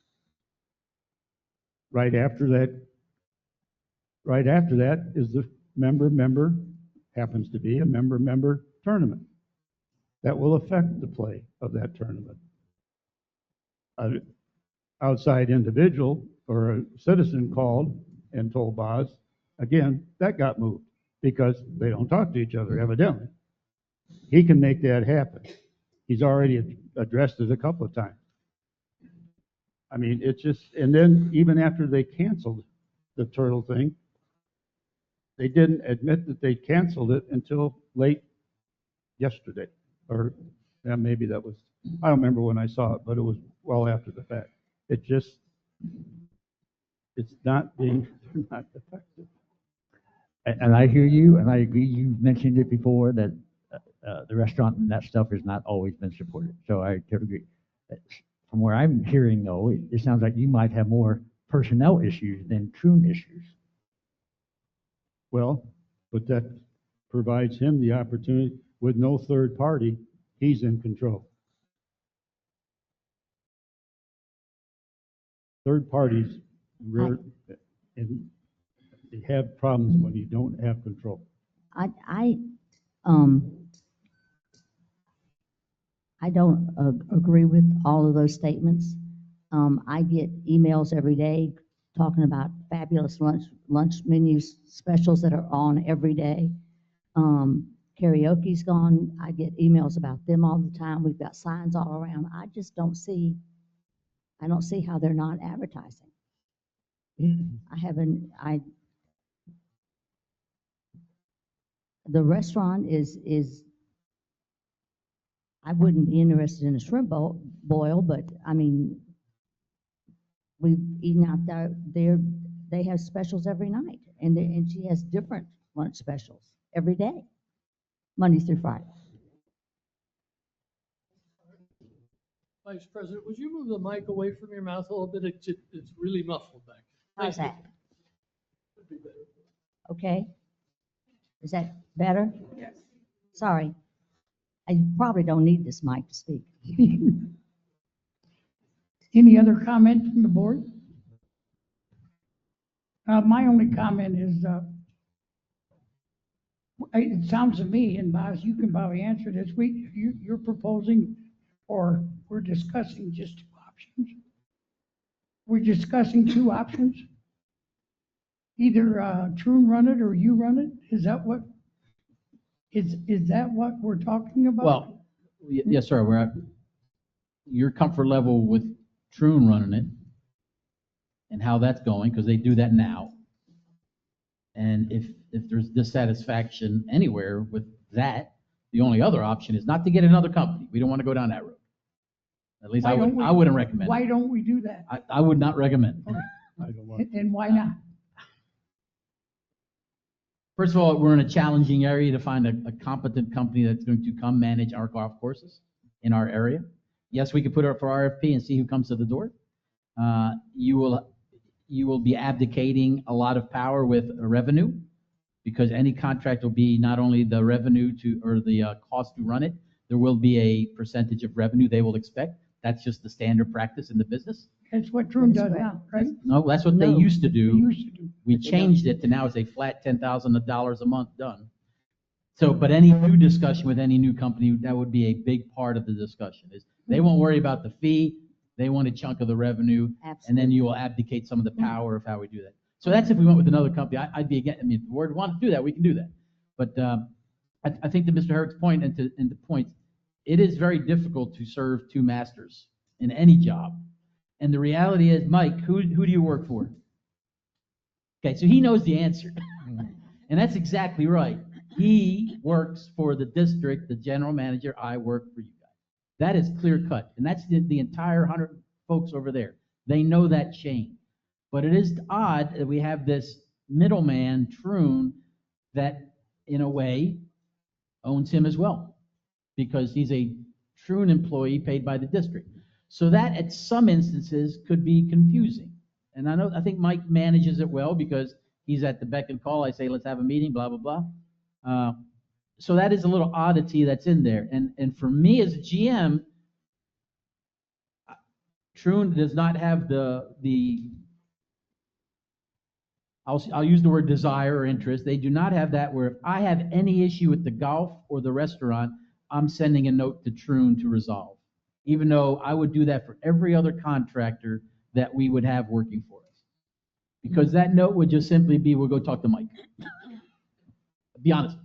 Right after that is the member happens to be a member tournament that will affect the play of that tournament. An outside individual or a citizen called and told Boz, again, that got moved because they don't talk to each other, evidently. He can make that happen. He's already addressed it a couple of times. I mean, it's just, and then even after they canceled the Turtle thing, they didn't admit that they canceled it until late yesterday. Or maybe that was, I don't remember when I saw it, but it was well after the fact. It's not being, they're not effective. And I hear you, and I agree. You mentioned it before that the restaurant and that stuff has not always been supported. So I totally agree. From where I'm hearing, though, it sounds like you might have more personnel issues than Troon issues. Well, but that provides him the opportunity with no third party. He's in control. Third parties and they have problems when you don't have control. I don't agree with all of those statements. I get emails every day talking about fabulous lunch menus specials that are on every day. Karaoke's gone. I get emails about them all the time. We've got signs all around. I just don't see how they're not advertising. The restaurant is I wouldn't be interested in a shrimp boil, but I mean, we've eaten out there. They have specials every night, and she has different lunch specials every day, Monday through Friday. Vice President, would you move the mic away from your mouth a little bit? It's really muffled back How's that? Okay? Is that better? Yes. Sorry. I probably don't need this mic to speak. Any other comment from the board? My only comment is, it sounds to me, and Boz, you can probably answer this, you're proposing, or we're discussing just two options? We're discussing two options? Either Troon run it or you run it? Is that what we're talking about? Well, yes, sir. We're at your comfort level with Troon running it and how that's going, because they do that now. And if there's dissatisfaction anywhere with that, the only other option is not to get another company. We don't want to go down that road. At least I wouldn't recommend it. Why don't we do that? I would not recommend it. And why not? First of all, we're in a challenging area to find a competent company that's going to come manage our golf courses in our area. Yes, we could put it up for RFP and see who comes to the door. You will be abdicating a lot of power with revenue, because any contract will be not only the revenue or the cost to run it, there will be a percentage of revenue they will expect. That's just the standard practice in the business. That's what Troon does now, right? No, that's what they used to do. They used to do. We changed it to now it's a flat $10,000 a month done. So, but any new discussion with any new company, that would be a big part of the discussion. Is they won't worry about the fee, they want a chunk of the revenue, and then you will abdicate some of the power of how we do that. So that's if we went with another company. I'd be again. I mean, if the board wanted to do that, we can do that. But I think to Mr. Herrick's point and to point, it is very difficult to serve two masters in any job. And the reality is, Mike, who do you work for? Okay, so he knows the answer. And that's exactly right. He works for the district, the general manager. I work for you guys. That is clear cut. And that's the entire 100 folks over there. They know that chain. But it is odd that we have this middleman, Troon, that in a way owns him as well, because he's a Troon employee paid by the district. So that at some instances could be confusing. And I think Mike manages it well, because he's at the beck and call. I say, let's have a meeting, blah, blah, blah. So that is a little oddity that's in there. And for me as a GM, Troon does not have I'll use the word desire or interest. They do not have that, where if I have any issue with the golf or the restaurant, I'm sending a note to Troon to resolve, even though I would do that for every other contractor that we would have working for us. Because that note would just simply be, we'll go talk to Mike. Be honest.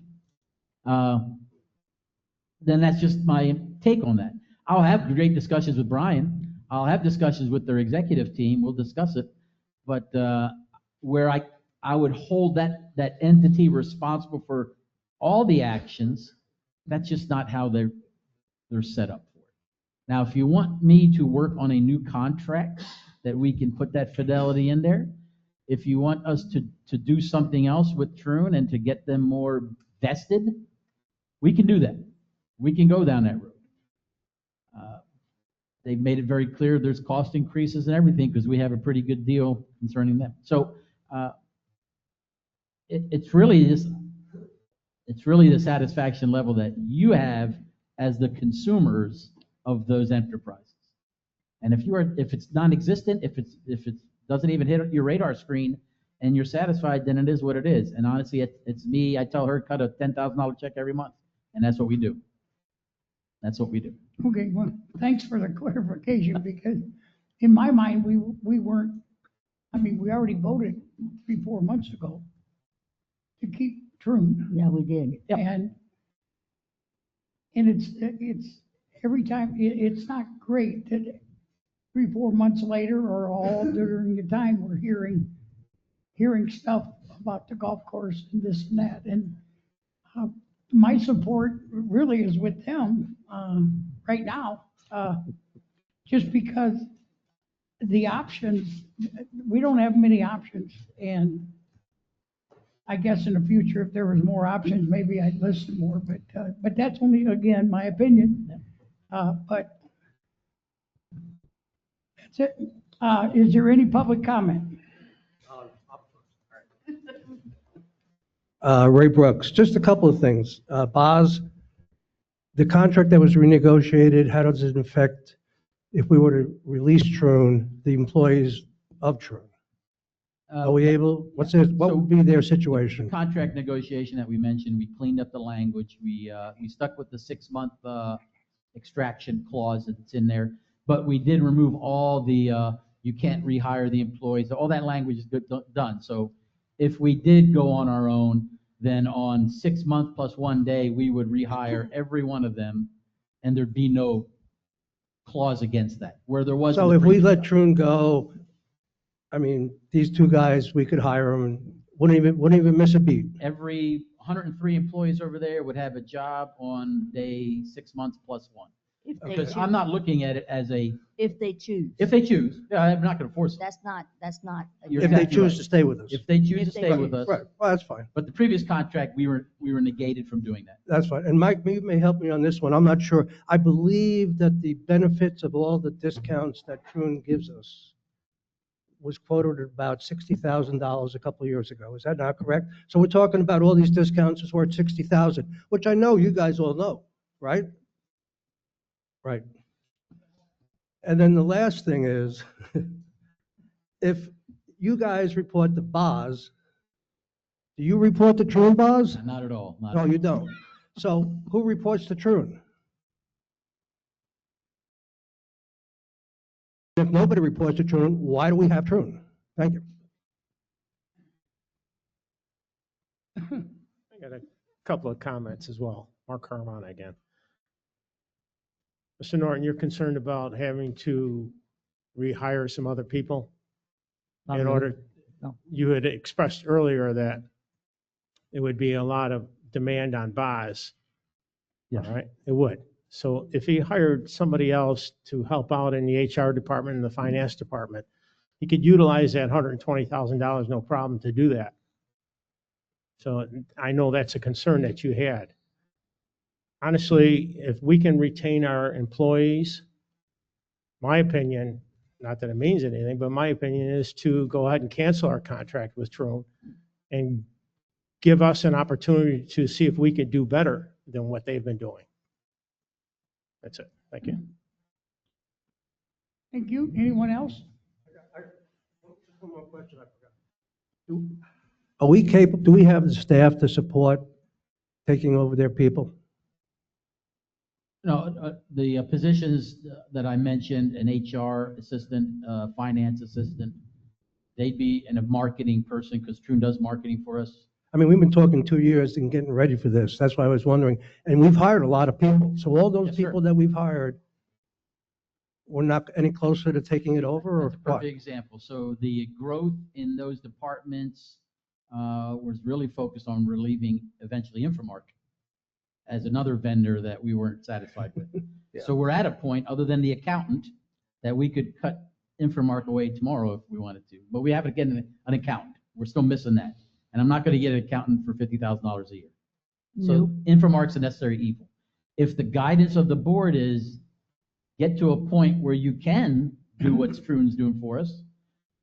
Then that's just my take on that. I'll have great discussions with Brian. I'll have discussions with their executive team. We'll discuss it. But where I would hold that entity responsible for all the actions, that's just not how they're set up for it. Now, if you want me to work on a new contract that we can put that fidelity in there, if you want us to do something else with Troon and to get them more vested, we can do that. We can go down that road. They've made it very clear there's cost increases and everything, because we have a pretty good deal concerning them. So it's really the satisfaction level that you have as the consumers of those enterprises. And if it's non-existent, if it doesn't even hit your radar screen and you're satisfied, then it is what it is. And honestly, it's me. I tell her, cut a $10,000 check every month, and that's what we do. That's what we do. Okay, well, thanks for the clarification, because in my mind, we weren't, I mean, we already voted 3-4 months ago to keep Troon. Yeah, we did. Yep. And it's every time, it's not great that 3-4 months later, or all during the time, we're hearing stuff about the golf course and this and that. And my support really is with them right now, just because the options, we don't have many options. And I guess in the future, if there was more options, maybe I'd listen more. But that's only, again, my opinion. But that's it. Is there any public comment? Ray Brooks, just a couple of things. Boz, the contract that was renegotiated, how does it affect if we were to release Troon, the employees of Troon? Are we able, what would be their situation? The contract negotiation that we mentioned, we cleaned up the language. We stuck with the 6-month extraction clause that's in there, but we did remove all the you can't rehire the employees. All that language is done. So if we did go on our own, then on 6 months plus 1 day, we would rehire every one of them, and there'd be no clause against that. Where there was. So if we let Troon go, I mean, these two guys, we could hire them and wouldn't even miss a beat. Every 103 employees over there would have a job on day 6 months plus 1. If they Because choose. I'm not looking at it as a, If they choose. if they choose, yeah, I'm not going to force it. That's not. You're If they exactly choose right. to stay with us. If they choose If to they stay with choose. us. Right, well, that's fine. But the previous contract, we were negated from doing that. That's fine. And Mike, you may help me on this one. I'm not sure. I believe that the benefits of all the discounts that Troon gives us was quoted at about $60,000 a couple of years ago. Is that not correct? So we're talking about all these discounts is worth $60,000, which I know you guys all know, right? Right. And then the last thing is, if you guys report to Boz, do you report to Troon, Boz? Not at all. Not No, at all. you don't. So who reports to Troon? If nobody reports to Troon, why do we have Troon? Thank you. I got a couple of comments as well. Mark Carmona again. Mr. Norton, you're concerned about having to rehire some other people Not in really. order, No. you had expressed earlier that it would be a lot of demand on Boz. Yes. All right, it would. So if he hired somebody else to help out in the HR department and the finance department, he could utilize that $120,000, no problem, to do that. So I know that's a concern that you had. Honestly, if we can retain our employees, my opinion, not that it means anything, but my opinion is to go ahead and cancel our contract with Troon and give us an opportunity to see if we could do better than what they've been doing. That's it. Thank you. Thank you. Anyone else? One more question I forgot. Are we capable, do we have the staff to support taking over their people? No, the positions that I mentioned, an HR assistant, finance assistant, they'd be, and a marketing person, because Troon does marketing for us. I mean, we've been talking 2 years and getting ready for this. That's why I was wondering. And we've hired a lot of people. So all those Yes, sir. people that we've hired, we're not any closer to taking it over, or That's a what? perfect example. So the growth in those departments was really focused on relieving eventually Infomark as another vendor that we weren't satisfied with. Yeah. So we're at a point, other than the accountant, that we could cut Infomark away tomorrow if we wanted to. But we have to get an accountant. We're still missing that. And I'm not going to get an accountant for $50,000 a year. So Nope. Infomark's a necessary evil. If the guidance of the board is get to a point where you can do what Troon's doing for us,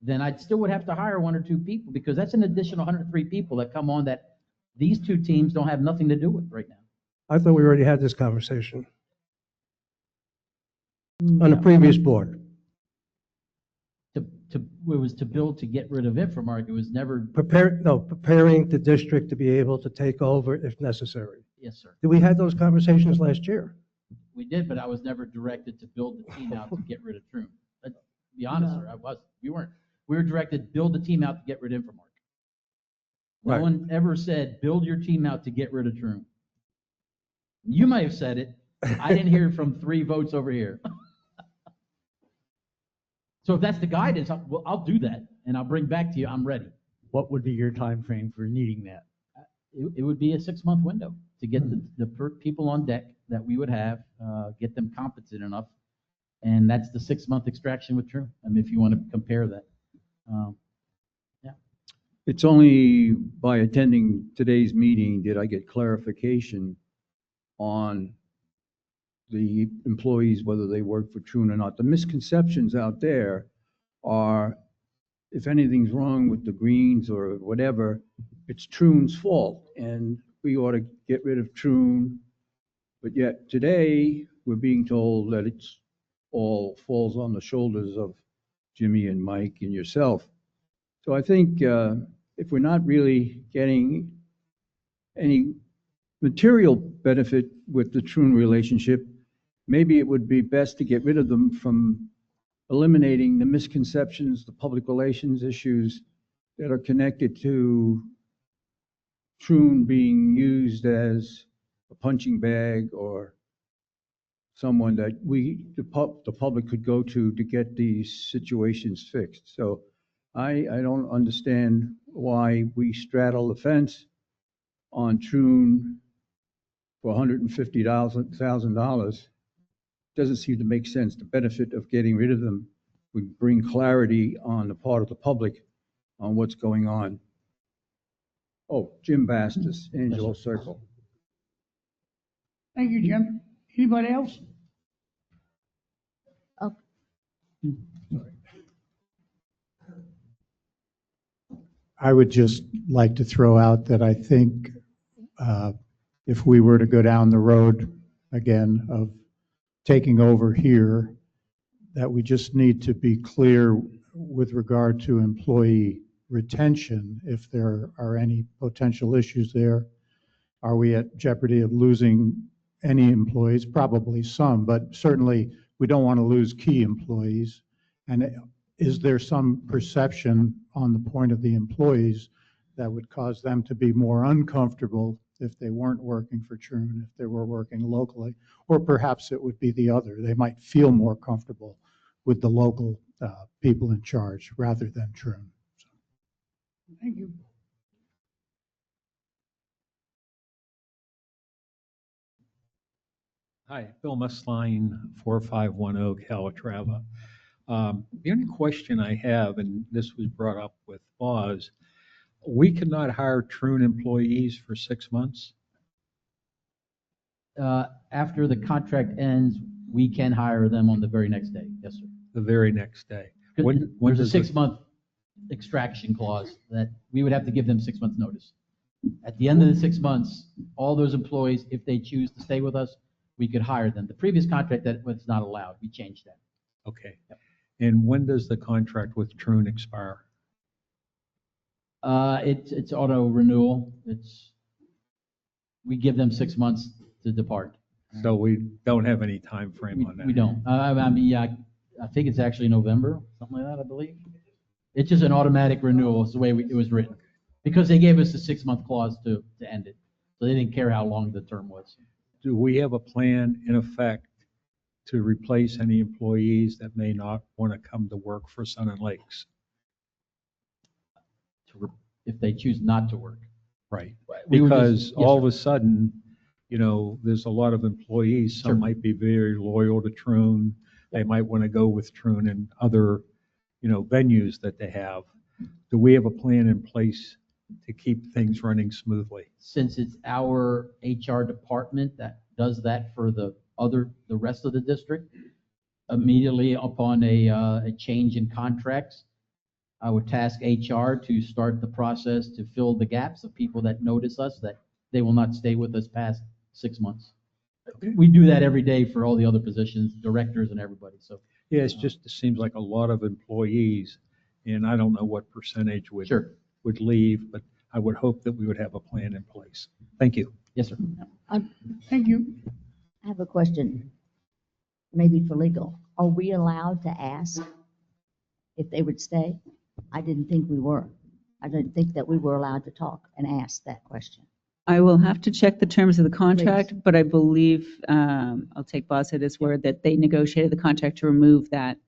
then I still would have to hire 1 or 2 people, because that's an additional 103 people that come on that these 2 teams don't have nothing to do with right now. I thought we already had this conversation on the previous board. It was to build to get rid of Infomark. It was never. Preparing the district to be able to take over if necessary. Yes, sir. Did we have those conversations last year? We did, but I was never directed to build the team out to get rid of Troon. Let's be honest, sir, I wasn't. We weren't. We were directed to build the team out to get rid of Infomark. No Right. one ever said, build your team out to get rid of Troon. You might have said it. I didn't hear it from 3 votes over here. So if that's the guidance, I'll do that, and I'll bring back to you, I'm ready. What would be your time frame for needing that? It would be a 6-month window to get the people on deck that we would have, get them competent enough. And that's the 6-month extraction with Troon. I mean, if you want to compare that. Yeah. It's only by attending today's meeting did I get clarification on the employees, whether they work for Troon or not. The misconceptions out there are if anything's wrong with the greens or whatever, it's Troon's fault, and we ought to get rid of Troon. But yet today, we're being told that it's all falls on the shoulders of Jimmy and Mike and yourself. So I think if we're not really getting any material benefit with the Troon relationship, maybe it would be best to get rid of them from eliminating the misconceptions, the public relations issues that are connected to Troon being used as a punching bag or someone that the public could go to get these situations fixed. So I don't understand why we straddle the fence on Troon for $150,000. Doesn't seem to make sense. The benefit of getting rid of them would bring clarity on the part of the public on what's going on. Oh, Jim Bastis, Angelo Circle. Thank you, Jim. Anybody else? Oh, I would just like to throw out that I think if we were to go down the road again of taking over here, that we just need to be clear with regard to employee retention, if there are any potential issues there. Are we at jeopardy of losing any employees? Probably some, but certainly we don't want to lose key employees. And is there some perception on the point of the employees that would cause them to be more uncomfortable if they weren't working for Troon, if they were working locally? Or perhaps it would be the other. They might feel more comfortable with the local people in charge rather than Troon. Thank you. Hi, Bill Mustline, 4510 Calatrava. The only question I have, and this was brought up with Boz, we cannot hire Troon employees for 6 months? After the contract ends, we can hire them on the very next day. Yes, sir. The very next day. When There's a does it- 6-month extraction clause that we would have to give them 6 months notice. At the end of the 6 months, all those employees, if they choose to stay with us, we could hire them. The previous contract, that was not allowed. We changed that. Okay. And when does the contract with Troon expire? It's auto renewal. We give them 6 months to depart. So we don't have any time frame on that? We don't. I mean, yeah, I think it's actually November, something like that, I believe. It's just an automatic renewal, is the way it was written. Because they gave us a 6-month clause to end it. So they didn't care how long the term was. Do we have a plan in effect to replace any employees that may not want to come to work for Sun and Lakes? If they choose not to work. Right. We would just- Because yes, all sir. of a sudden, there's a lot of employees, some Sure. might be very loyal to Troon. They might want to go with Troon and other, venues that they have. Do we have a plan in place to keep things running smoothly? Since it's our HR department that does that for the rest of the district, immediately upon a change in contracts, I would task HR to start the process to fill the gaps of people that notice us that they will not stay with us past 6 months. We do that every day for all the other positions, directors and everybody, so. Yeah, it seems like a lot of employees, and I don't know what percentage would leave, but I would hope that we would have a plan in place. Thank you. Yes, sir. Thank you. I have a question, maybe for legal. Are we allowed to ask if they would stay? I didn't think we were. I didn't think that we were allowed to talk and ask that question. I will have to check the terms of the contract, but I believe, I'll take Boz at his word, that they negotiated the contract to remove that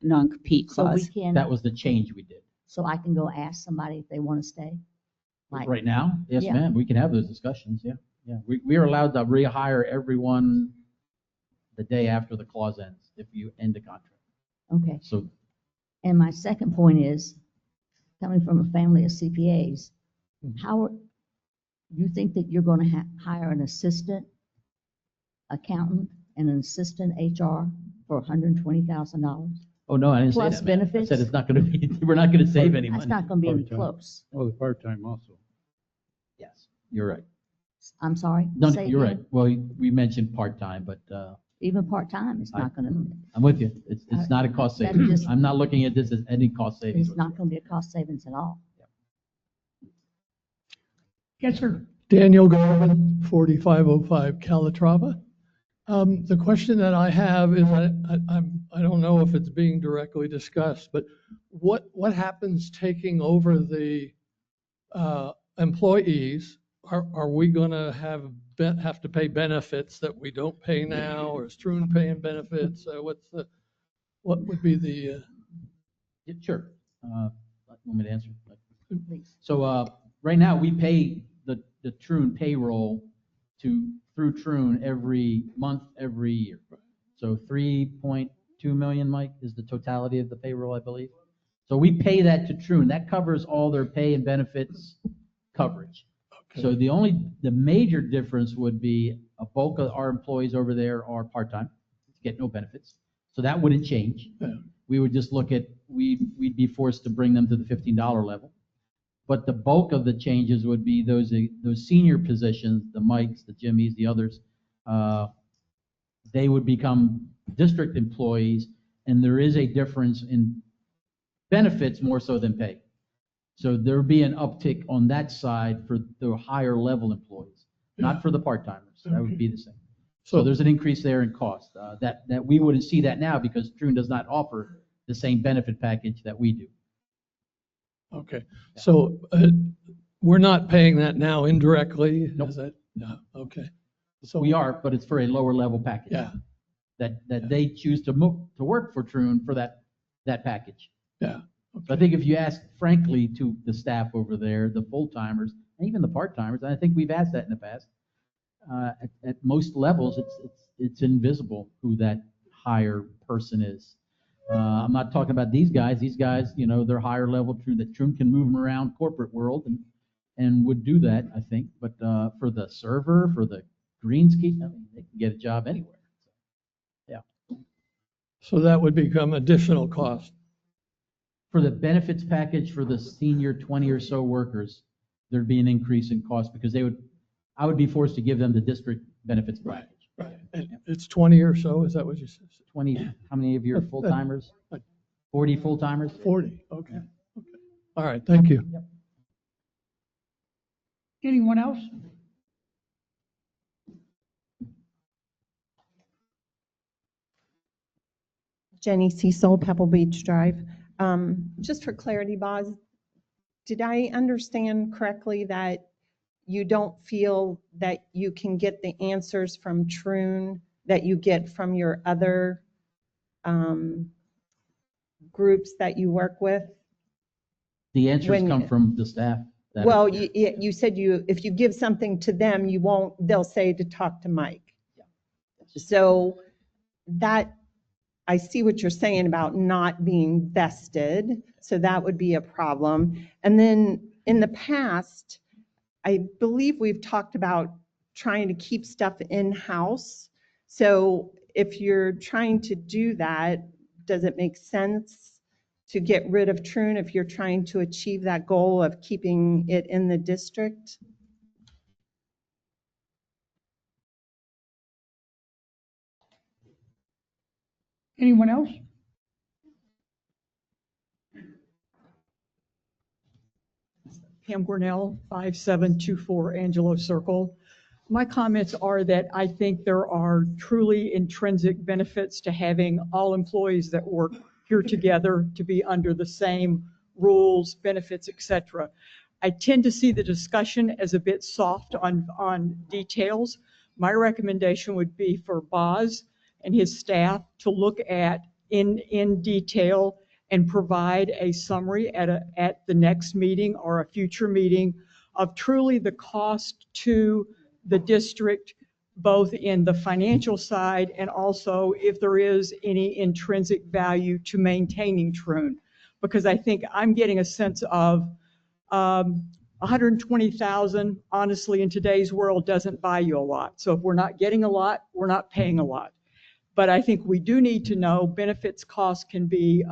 non-compete So we clause. can. That was the change we did. So I can go ask somebody if they want to stay? Like- Right now? Yes, Yeah. ma'am. We can have those discussions, yeah. Yeah, we are allowed to rehire everyone the day after the clause ends, if you end the contract. Okay. So And my second point is, coming from a family of CPAs, you think that you're going to hire an assistant accountant and an assistant HR for $120,000? Oh, no, I didn't say Plus that, ma'am. I benefits? said it's not going to be, we're not going to save any That's money. not gonna be even Part-time. close. Oh, the part-time also. Yes, you're right. I'm sorry? No, Say you're right. again? Well, we mentioned part-time, but Even part-time, it's not gonna, I'm with you. It's not a cost That savings. just- I'm not looking at this as any cost savings. it's not gonna be a cost savings at all. Yes, sir. Daniel Garvin, 4505 Calatrava. The question that I have is, I don't know if it's being directly discussed, but what happens taking over the employees? Are we going to have to pay benefits that we don't pay now, or is Troon paying benefits? What would be the? Yeah, sure. Want me to answer? So right now, we pay the Troon payroll through Troon every month, every year. So 3.2 million, Mike, is the totality of the payroll, I believe. So we pay that to Troon. That covers all their pay and benefits coverage. Okay. So the major difference would be a bulk of our employees over there are part-time, get no benefits. So that wouldn't change. Yeah. We would just look at, we'd be forced to bring them to the $15 level. But the bulk of the changes would be those senior positions, the Mikes, the Jimmies, the others, they would become district employees, and there is a difference in benefits more so than pay. So there'd be an uptick on that side for the higher level employees, not for the part-timers. That would be the same. So there's an increase there in cost. That we wouldn't see that now because Troon does not offer the same benefit package that we do. Okay, so we're not paying that now indirectly? Nope. Is that, no, okay. So We are, but it's for a lower level package. Yeah. That they choose to work for Troon for that package. Yeah. So I think if you ask frankly to the staff over there, the full-timers, and even the part-timers, and I think we've asked that in the past, at most levels, it's invisible who that higher person is. I'm not talking about these guys. These guys, they're higher level Troon, that Troon can move them around corporate world and would do that, I think. But for the server, for the greenskeeper, they can get a job anywhere. Yeah. So that would become additional cost. For the benefits package for the senior 20 or so workers, there'd be an increase in cost because I would be forced to give them the district benefits package. Right. And it's 20 or so, is that what you said? 20, how many of your full-timers? 40 full-timers? 40, okay. Okay. All right, thank you. Yep. Anyone else? Jenny Cecil, Pebble Beach Drive. Just for clarity, Boz, did I understand correctly that you don't feel that you can get the answers from Troon that you get from your other groups that you work with? The answers When- come from the staff. that- Well, you said if you give something to them, they'll say to talk to Mike. So that, I see what you're saying about not being vested, so that would be a problem. And then in the past, I believe we've talked about trying to keep stuff in-house. So if you're trying to do that, does it make sense to get rid of Troon if you're trying to achieve that goal of keeping it in the district? Anyone else? Pam Grinnell, 5724 Angelo Circle. My comments are that I think there are truly intrinsic benefits to having all employees that work here together to be under the same rules, benefits, etc. I tend to see the discussion as a bit soft on details. My recommendation would be for Boz and his staff to look at in detail and provide a summary at the next meeting or a future meeting of truly the cost to the district, both in the financial side and also if there is any intrinsic value to maintaining Troon. Because I think I'm getting a sense of 120,000, honestly, in today's world doesn't buy you a lot. So if we're not getting a lot, we're not paying a lot. But I think we do need to know benefits costs can be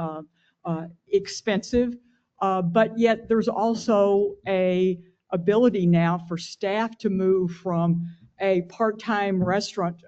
expensive, but yet there's also a ability now for staff to move from a part-time restaurant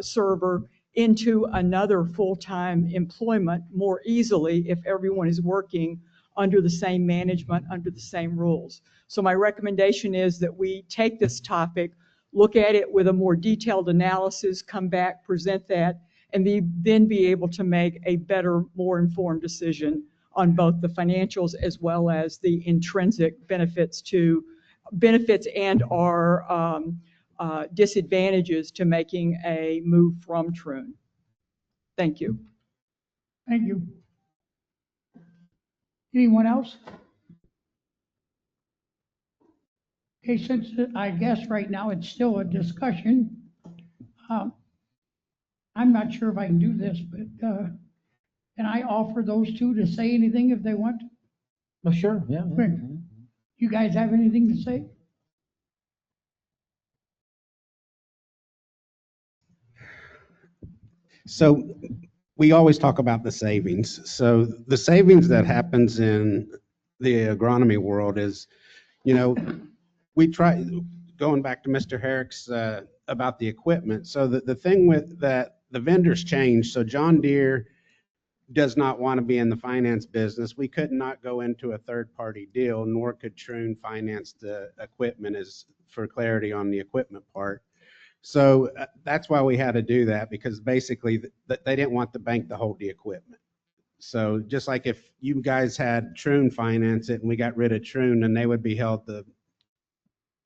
server into another full-time employment more easily if everyone is working under the same management, under the same rules. So my recommendation is that we take this topic, look at it with a more detailed analysis, come back, present that, and then be able to make a better, more informed decision on both the financials as well as the intrinsic benefits and or disadvantages to making a move from Troon. Thank you. Thank you. Anyone else? Okay, since I guess right now it's still a discussion, I'm not sure if I can do this, but can I offer those two to say anything if they want? Oh, sure, yeah. Quick. You guys have anything to say? So we always talk about the savings. So the savings that happens in the agronomy world is, we try, going back to Mr. Herrick's about the equipment. So the thing with that, the vendors change. So John Deere does not want to be in the finance business. We could not go into a third-party deal, nor could Troon finance the equipment, as for clarity on the equipment part. So that's why we had to do that, because basically they didn't want the bank to hold the equipment. So just like if you guys had Troon finance it and we got rid of Troon, then they would be held the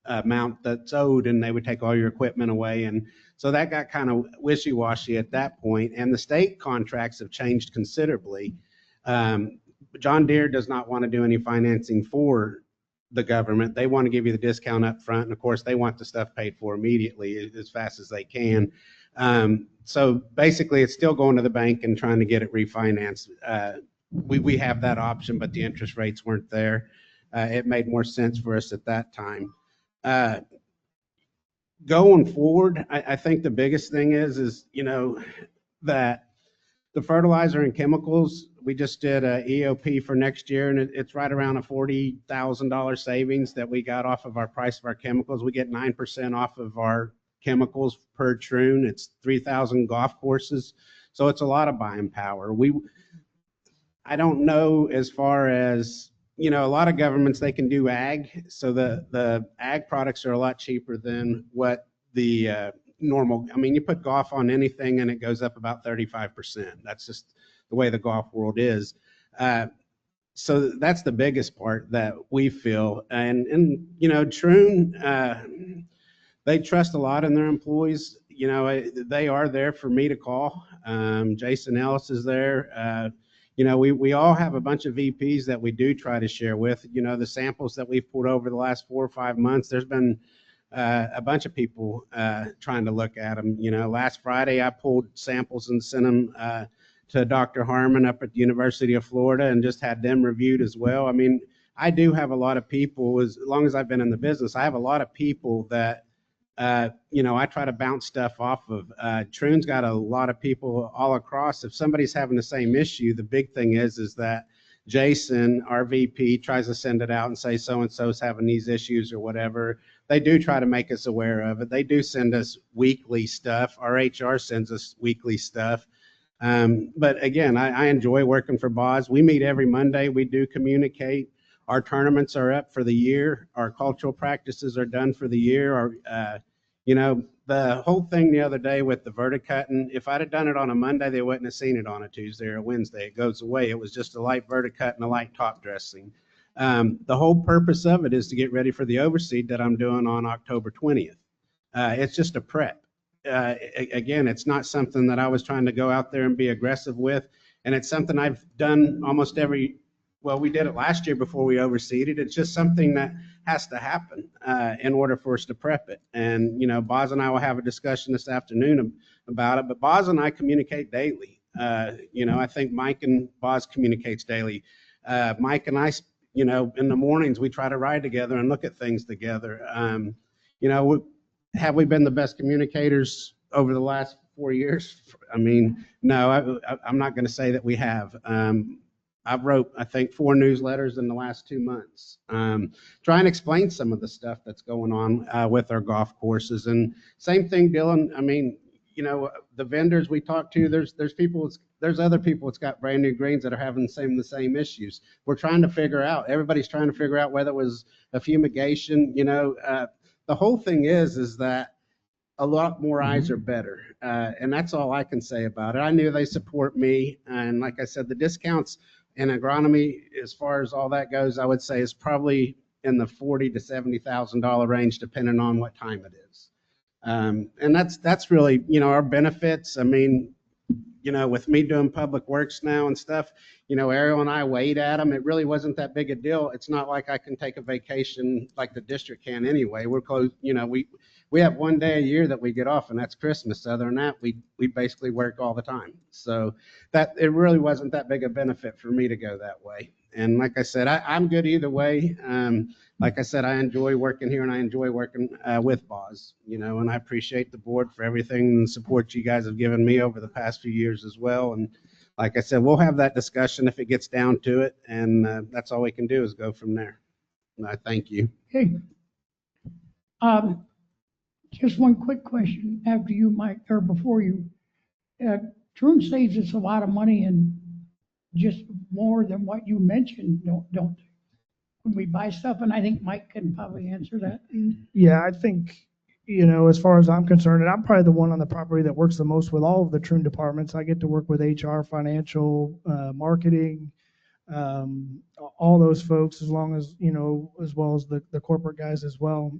amount that's owed and they would take all your equipment away. And so that got kind of wishy-washy at that point. And the state contracts have changed considerably. John Deere does not want to do any financing for the government. They want to give you the discount up front. And of course, they want the stuff paid for immediately as fast as they can. So basically, it's still going to the bank and trying to get it refinanced. We have that option, but the interest rates weren't there. It made more sense for us at that time. Going forward, I think the biggest thing is that the fertilizer and chemicals, we just did a EOP for next year, and it's right around a $40,000 savings that we got off of our price of our chemicals. We get 9% off of our chemicals per Troon. It's 3,000 golf courses, so it's a lot of buying power. I don't know as far as, a lot of governments, they can do ag, so the ag products are a lot cheaper than what the normal, you put golf on anything and it goes up about 35%. That's just the way the golf world is. So that's the biggest part that we feel. And Troon, they trust a lot in their employees. They are there for me to call. Jason Ellis is there. We all have a bunch of VPs that we do try to share with. The samples that we've pulled over the last 4 or 5 months, there's been a bunch of people trying to look at them. Last Friday I pulled samples and sent them to Dr. Harmon up at the University of Florida and just had them reviewed as well. I do have a lot of people, as long as I've been in the business, I have a lot of people that I try to bounce stuff off of. Troon's got a lot of people all across. If somebody's having the same issue, the big thing is that Jason, our VP, tries to send it out and say so-and-so's having these issues or whatever. They do try to make us aware of it. They do send us weekly stuff. Our HR sends us weekly stuff. But again, I enjoy working for Boz. We meet every Monday. We do communicate. Our tournaments are up for the year. Our cultural practices are done for the year. The whole thing the other day with the verticutting, if I'd have done it on a Monday, they wouldn't have seen it on a Tuesday or a Wednesday. It goes away. It was just a light verticut and a light top dressing. The whole purpose of it is to get ready for the overseed that I'm doing on October 20th. It's just a prep. Again, it's not something that I was trying to go out there and be aggressive with. And it's something I've done almost we did it last year before we overseeded. It's just something that has to happen in order for us to prep it. And, Boz and I will have a discussion this afternoon about it, but Boz and I communicate daily. I think Mike and Boz communicates daily. Mike and I, in the mornings, we try to ride together and look at things together. Have we been the best communicators over the last 4 years. I mean, no, I'm not going to say that we have. I've wrote, I think, 4 newsletters in the last 2 months, trying to explain some of the stuff that's going on with our golf courses. And same thing, Dylan. I mean, you know, the vendors we talk to, there's other people that's got brand new greens that are having the same issues. We're trying to figure out. Everybody's trying to figure out whether it was a fumigation. You know, the whole thing is that a lot more eyes are better. And that's all I can say about it. I knew they support me. And like I said, the discounts in agronomy, as far as all that goes, I would say is probably in the $40,000 to $70,000 range, depending on what time it is. And that's really, you know, our benefits. I mean, you know, with me doing public works now and stuff, you know, Ariel and I weighed at them. It really wasn't that big a deal. It's not like I can take a vacation like the district can anyway. We're close, you know, we have 1 day a year that we get off, and that's Christmas. Other than that, we basically work all the time. So that it really wasn't that big a benefit for me to go that way. And like I said, I'm good either way. Like I said, I enjoy working here, and I enjoy working with Boz, you know, and I appreciate the board for everything and the support you guys have given me over the past few years as well. And like I said, we'll have that discussion if it gets down to it, and that's all we can do is go from there. And I thank you. Okay. Just one quick question after you, Mike, or before you. Troon saves us a lot of money and just more than what you mentioned, don't they? When we buy stuff, and I think Mike can probably answer that. Yeah, I think, you know, as far as I'm concerned, and I'm probably the one on the property that works the most with all of the Troon departments. I get to work with HR, financial, marketing, all those folks, as long as, you know, as well as the corporate guys as well,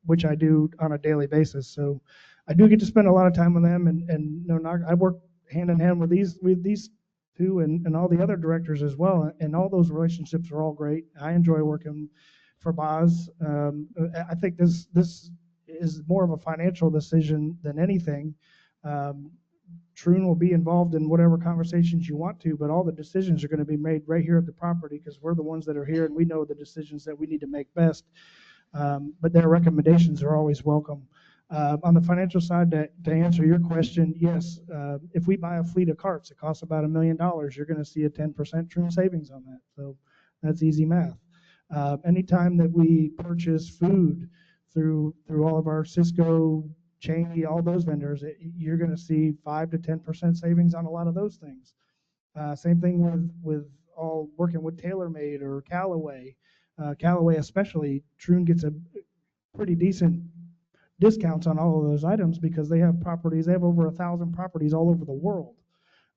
which I do on a daily basis. So I do get to spend a lot of time with them, and you know, I work hand in hand with these two and all the other directors as well, and all those relationships are all great. I enjoy working for Boz. I think this is more of a financial decision than anything. Troon will be involved in whatever conversations you want to, but all the decisions are going to be made right here at the property because we're the ones that are here and we know the decisions that we need to make best. But their recommendations are always welcome. On the financial side, to answer your question, yes, if we buy a fleet of carts, it costs about $1 million. You're going to see a 10% Troon savings on that. So that's easy math. Anytime that we purchase food through all of our Cisco, Cheney, all those vendors, you're going to see 5 to 10% savings on a lot of those things. Same thing with all working with TaylorMade or Callaway. Callaway especially, Troon gets a pretty decent discounts on all of those items because they have properties. They have over 1,000 properties all over the world.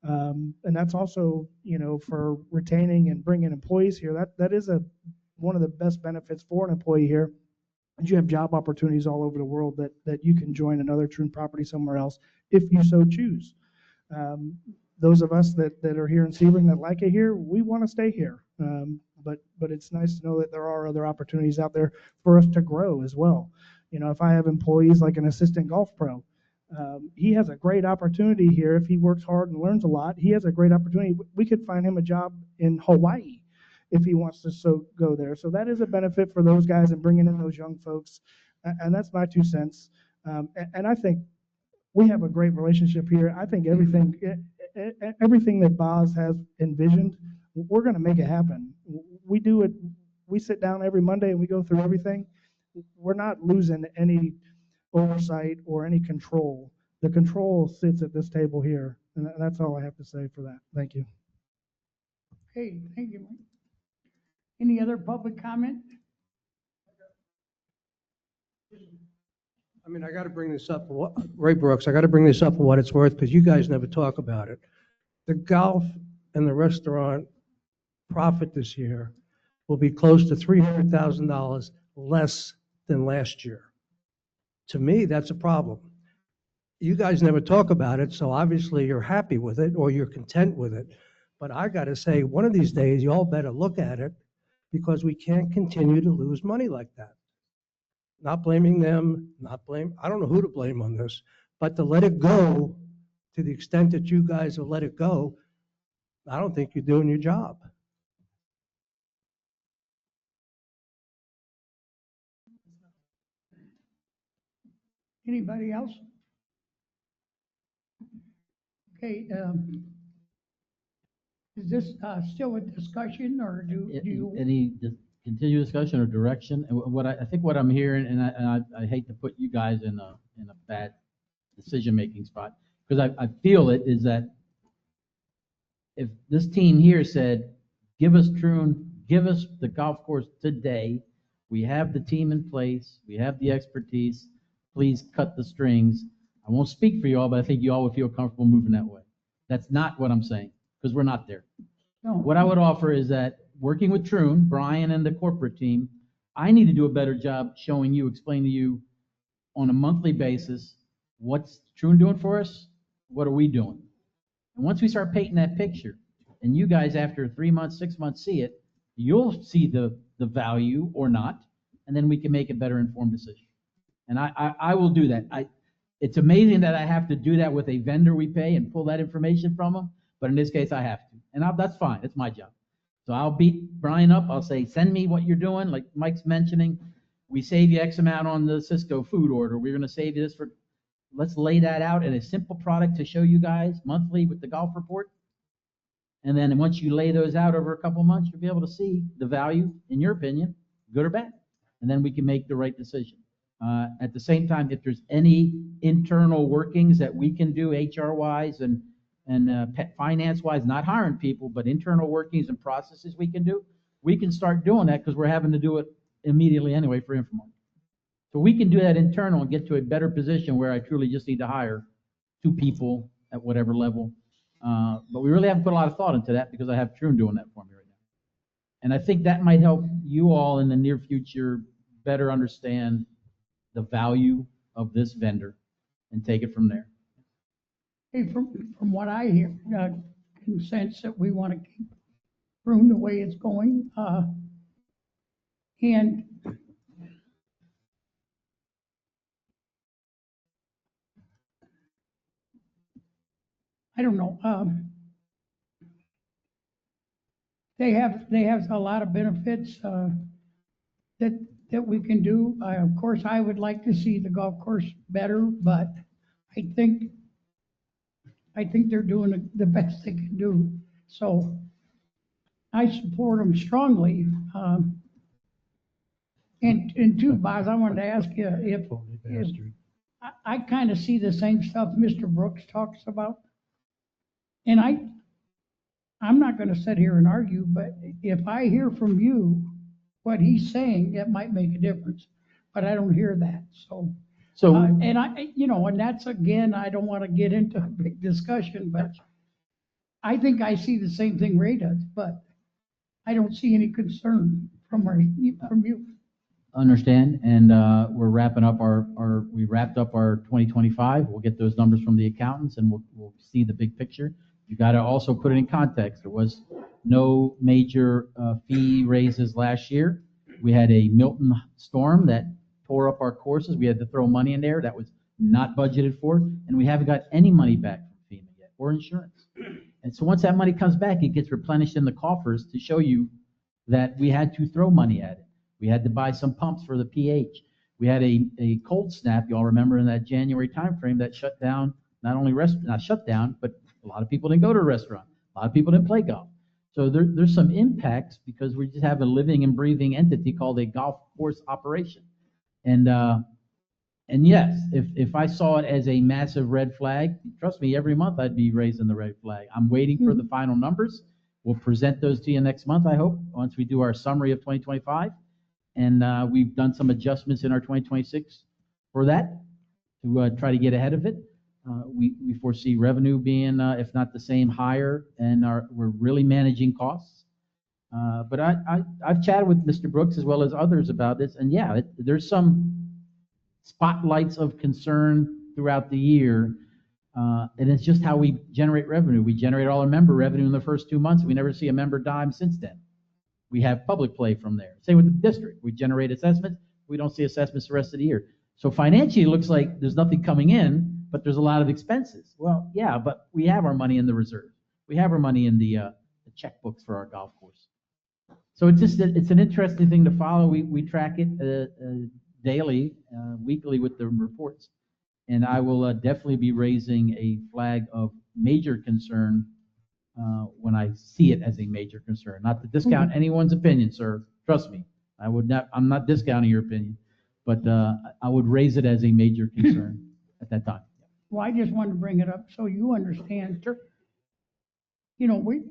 And that's also, you know, for retaining and bringing employees here. That is one of the best benefits for an employee here. And you have job opportunities all over the world that you can join another Troon property somewhere else if you so choose. Those of us that are here in Sebring that like it here, we want to stay here. But it's nice to know that there are other opportunities out there for us to grow as well. You know, if I have employees like an assistant golf pro, he has a great opportunity here. If he works hard and learns a lot, he has a great opportunity. We could find him a job in Hawaii if he wants to go there. So that is a benefit for those guys and bringing in those young folks. And that's my 2 cents. And I think we have a great relationship here. I think everything that Boz has envisioned, we're going to make it happen. We do it. We sit down every Monday and we go through everything. We're not losing any oversight or any control. The control sits at this table here. And that's all I have to say for that. Thank you. Okay, thank you, Mike. Any other public comment? I mean, I got to bring this up, Ray Brooks, I got to bring this up for what it's worth because you guys never talk about it. The golf and the restaurant profit this year will be close to $300,000 less than last year. To me, that's a problem. You guys never talk about it, so obviously you're happy with it or you're content with it. But I got to say, one of these days, you all better look at it because we can't continue to lose money like that. Not blaming them, I don't know who to blame on this, but to let it go to the extent that you guys have let it go, I don't think you're doing your job. Anybody else? Okay, is this still a discussion, or do you? Any continued discussion or direction? And what I think what I'm hearing, and I hate to put you guys in a bad decision-making spot, because I feel it, is that if this team here said, give us Troon, give us the golf course today, we have the team in place, we have the expertise, please cut the strings. I won't speak for you all, but I think you all would feel comfortable moving that way. That's not what I'm saying, because we're not there. No. What I would offer is that working with Troon, Brian and the corporate team, I need to do a better job showing you, explaining to you on a monthly basis, what's Troon doing for us? What are we doing? And once we start painting that picture, and you guys after 3 months, 6 months see it, you'll see the value or not, and then we can make a better informed decision. And I will do that. It's amazing that I have to do that with a vendor we pay and pull that information from them, but in this case I have to. And that's fine, it's my job. So I'll beat Brian up, I'll say, send me what you're doing, like Mike's mentioning, we save you X amount on the Cisco food order, we're gonna save you this for, let's lay that out in a simple product to show you guys monthly with the golf report. And then once you lay those out over a couple of months, you'll be able to see the value, in your opinion, good or bad. And then we can make the right decision. At the same time, if there's any internal workings that we can do HR-wise and finance-wise, not hiring people, but internal workings and processes we can do, we can start doing that because we're having to do it immediately anyway for Infomart. So we can do that internal and get to a better position where I truly just need to hire 2 people at whatever level. But we really haven't put a lot of thought into that because I have Troon doing that for me right now. And I think that might help you all in the near future better understand the value of this vendor and take it from there. Hey, from what I hear, can sense that we want to keep Troon the way it's going. And I don't know. They have a lot of benefits that we can do. Of course, I would like to see the golf course better, but I think they're doing the best they can do. So I support them strongly. And two, Boz, I wanted to ask you if I kind of see the same stuff Mr. Brooks talks about. And I'm not going to sit here and argue, but if I hear from you what he's saying, that might make a difference. But I don't hear that. So and and that's, again, I don't want to get into a big discussion, but I think I see the same thing Ray does, but I don't see any concern from you. Understand, and we're wrapping up we wrapped up our 2025. We'll get those numbers from the accountants, and we'll see the big picture. You got to also put it in context. There was no major fee raises last year. We had a Milton storm that tore up our courses. We had to throw money in there that was not budgeted for, and we haven't got any money back from FEMA yet, or insurance. And so once that money comes back, it gets replenished in the coffers to show you that we had to throw money at it. We had to buy some pumps for the pH. We had a cold snap, you all remember, in that January timeframe that shut down, not only not shut down, but a lot of people didn't go to a restaurant. A lot of people didn't play golf. So there's some impacts because we just have a living and breathing entity called a golf course operation. And yes, if I saw it as a massive red flag, trust me, every month I'd be raising the red flag. I'm waiting for the final numbers. We'll present those to you next month, I hope, once we do our summary of 2025. And we've done some adjustments in our 2026 for that to try to get ahead of it. We foresee revenue being, if not the same, higher, and we're really managing costs. But I've chatted with Mr. Brooks as well as others about this, and yeah, there's some spotlights of concern throughout the year, and it's just how we generate revenue. We generate all our member revenue in the first 2 months. We never see a member dime since then. We have public play from there. Same with the district. We generate assessments. We don't see assessments the rest of the year. So financially, it looks like there's nothing coming in, but there's a lot of expenses. Well, yeah, but we have our money in the reserve. We have our money in the checkbooks for our golf course. So it's an interesting thing to follow. We track it daily, weekly with the reports. And I will definitely be raising a flag of major concern when I see it as a major concern. Not to discount anyone's opinion, sir. Trust me, I'm not discounting your opinion, but I would raise it as a major concern at that time. Well, I just wanted to bring it up so you understand. You know, we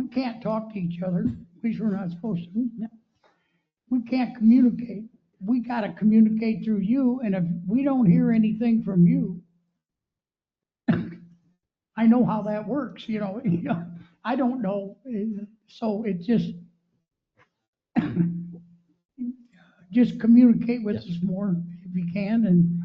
can't talk to each other. At least we're not supposed to. We can't communicate. We got to communicate through you, and if we don't hear anything from you, I know how that works, you know. I don't know, so it just communicate with us more if you can,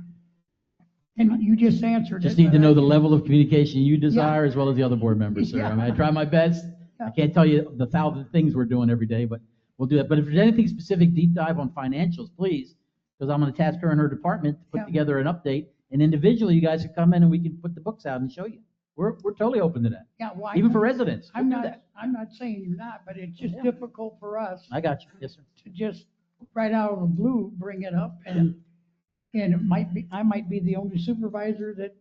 and you just answered Just it. need to know the level of communication you desire as well as the other board members, sir. Yeah. I mean, I try my best. I can't tell you the 1,000 things we're doing every day, but we'll do that. But if there's anything specific, deep dive on financials, please, because I'm going to task her and her department to put together an update. And individually, you guys can come in and we can put the books out and show you. We're totally open to that. Yeah, well, Even for residents. I'm We'll do not, that. I'm not saying you're not, but it's just difficult for us I got you. Yes, sir. to just right out of the blue bring it up, and it might be, I might be the only supervisor that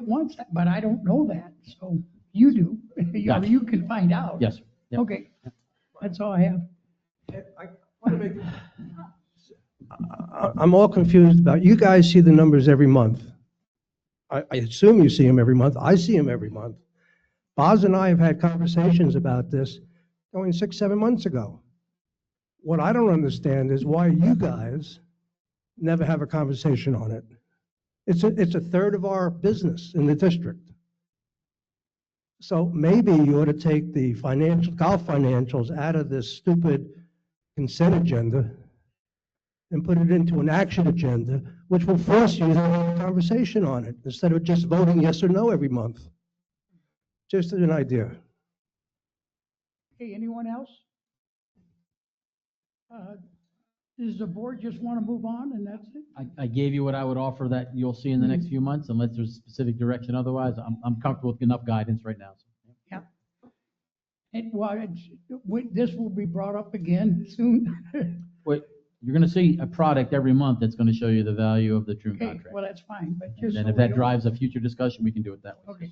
wants that, but I don't know that, so you do. Gotcha. You can find out. Yes, sir. Yep. Okay, that's all I have. I'm all confused about, you guys see the numbers every month. I assume you see them every month. I see them every month. Boz and I have had conversations about this going 6, 7 months ago. What I don't understand is why you guys never have a conversation on it. It's a third of our business in the district. So maybe you ought to take the golf financials out of this stupid consent agenda and put it into an action agenda, which will force you to have a conversation on it instead of just voting yes or no every month. Just an idea. Okay, anyone else? Does the board just want to move on and that's it? I gave you what I would offer that you'll see in the next few months, unless there's specific direction otherwise. I'm comfortable with enough guidance right now. Yeah. This will be brought up again soon. Wait, you're going to see a product every month that's going to show you the value of the Troon Okay, contract. well, that's fine, but And just. then so if we that don't- drives a future discussion, we can do it that way. Okay.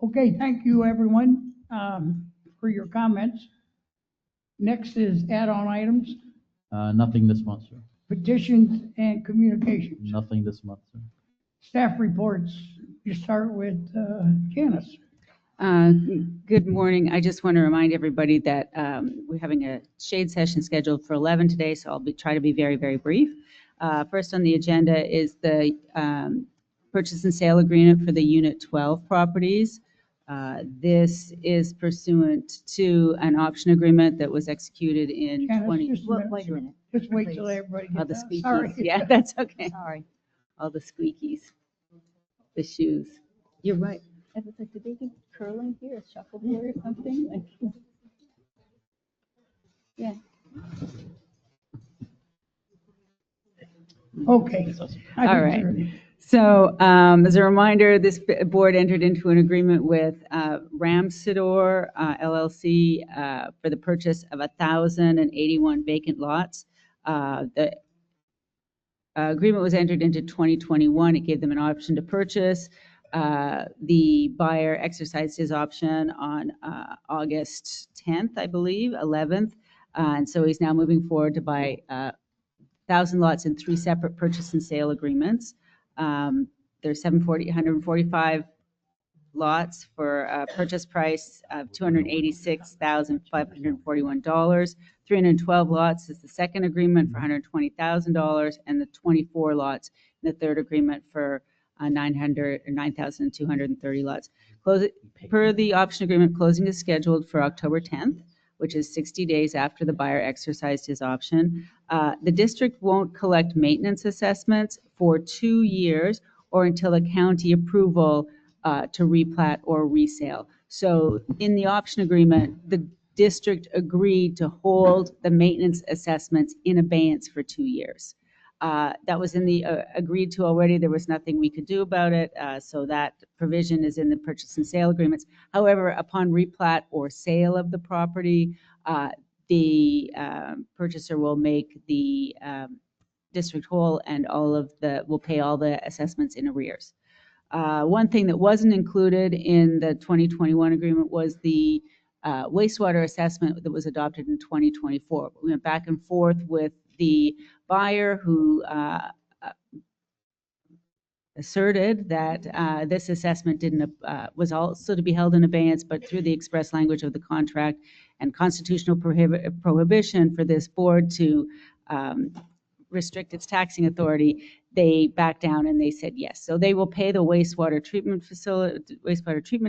Okay, thank you, everyone, for your comments. Next is add-on items, Nothing this month, sir. petitions, and communications. Nothing this month, sir. Staff reports, you start with Janice. Good morning. I just want to remind everybody that we're having a shade session scheduled for 11 today, so I'll try to be very, very brief. First on the agenda is the purchase and sale agreement for the Unit 12 properties. This is pursuant to an option agreement that was executed in Janice, 20. just wait a minute. Just wait till everybody All gets the out. squeakies. Sorry. Yeah, that's okay. Sorry. All the squeakies. The shoes. You're right. I was like, did they do curling here, shuffleboard or something? Like, yeah. Okay. All right. So as a reminder, this board entered into an agreement with Ramsidor LLC for the purchase of 1,081 vacant lots. The agreement was entered into 2021. It gave them an option to purchase. The buyer exercised his option on August 10th, I believe, 11th. And so he's now moving forward to buy 1,000 lots in 3 separate purchase and sale agreements. There's 145 lots for a purchase price of $286,541. 312 lots is the second agreement for $120,000, and the 24 lots in the third agreement for 9,230 lots. Per the option agreement, closing is scheduled for October 10th, which is 60 days after the buyer exercised his option. The district won't collect maintenance assessments for 2 years or until a county approval to replat or resale. So in the option agreement, the district agreed to hold the maintenance assessments in abeyance for 2 years. That was in the agreed to already. There was nothing we could do about it. So that provision is in the purchase and sale agreements. However, upon replat or sale of the property, the purchaser will make the district whole and will pay all the assessments in arrears. One thing that wasn't included in the 2021 agreement was the wastewater assessment that was adopted in 2024. We went back and forth with the buyer who asserted that this assessment was also to be held in abeyance, but through the express language of the contract and constitutional prohibition for this board to restrict its taxing authority, they backed down and they said yes. So they will pay the wastewater treatment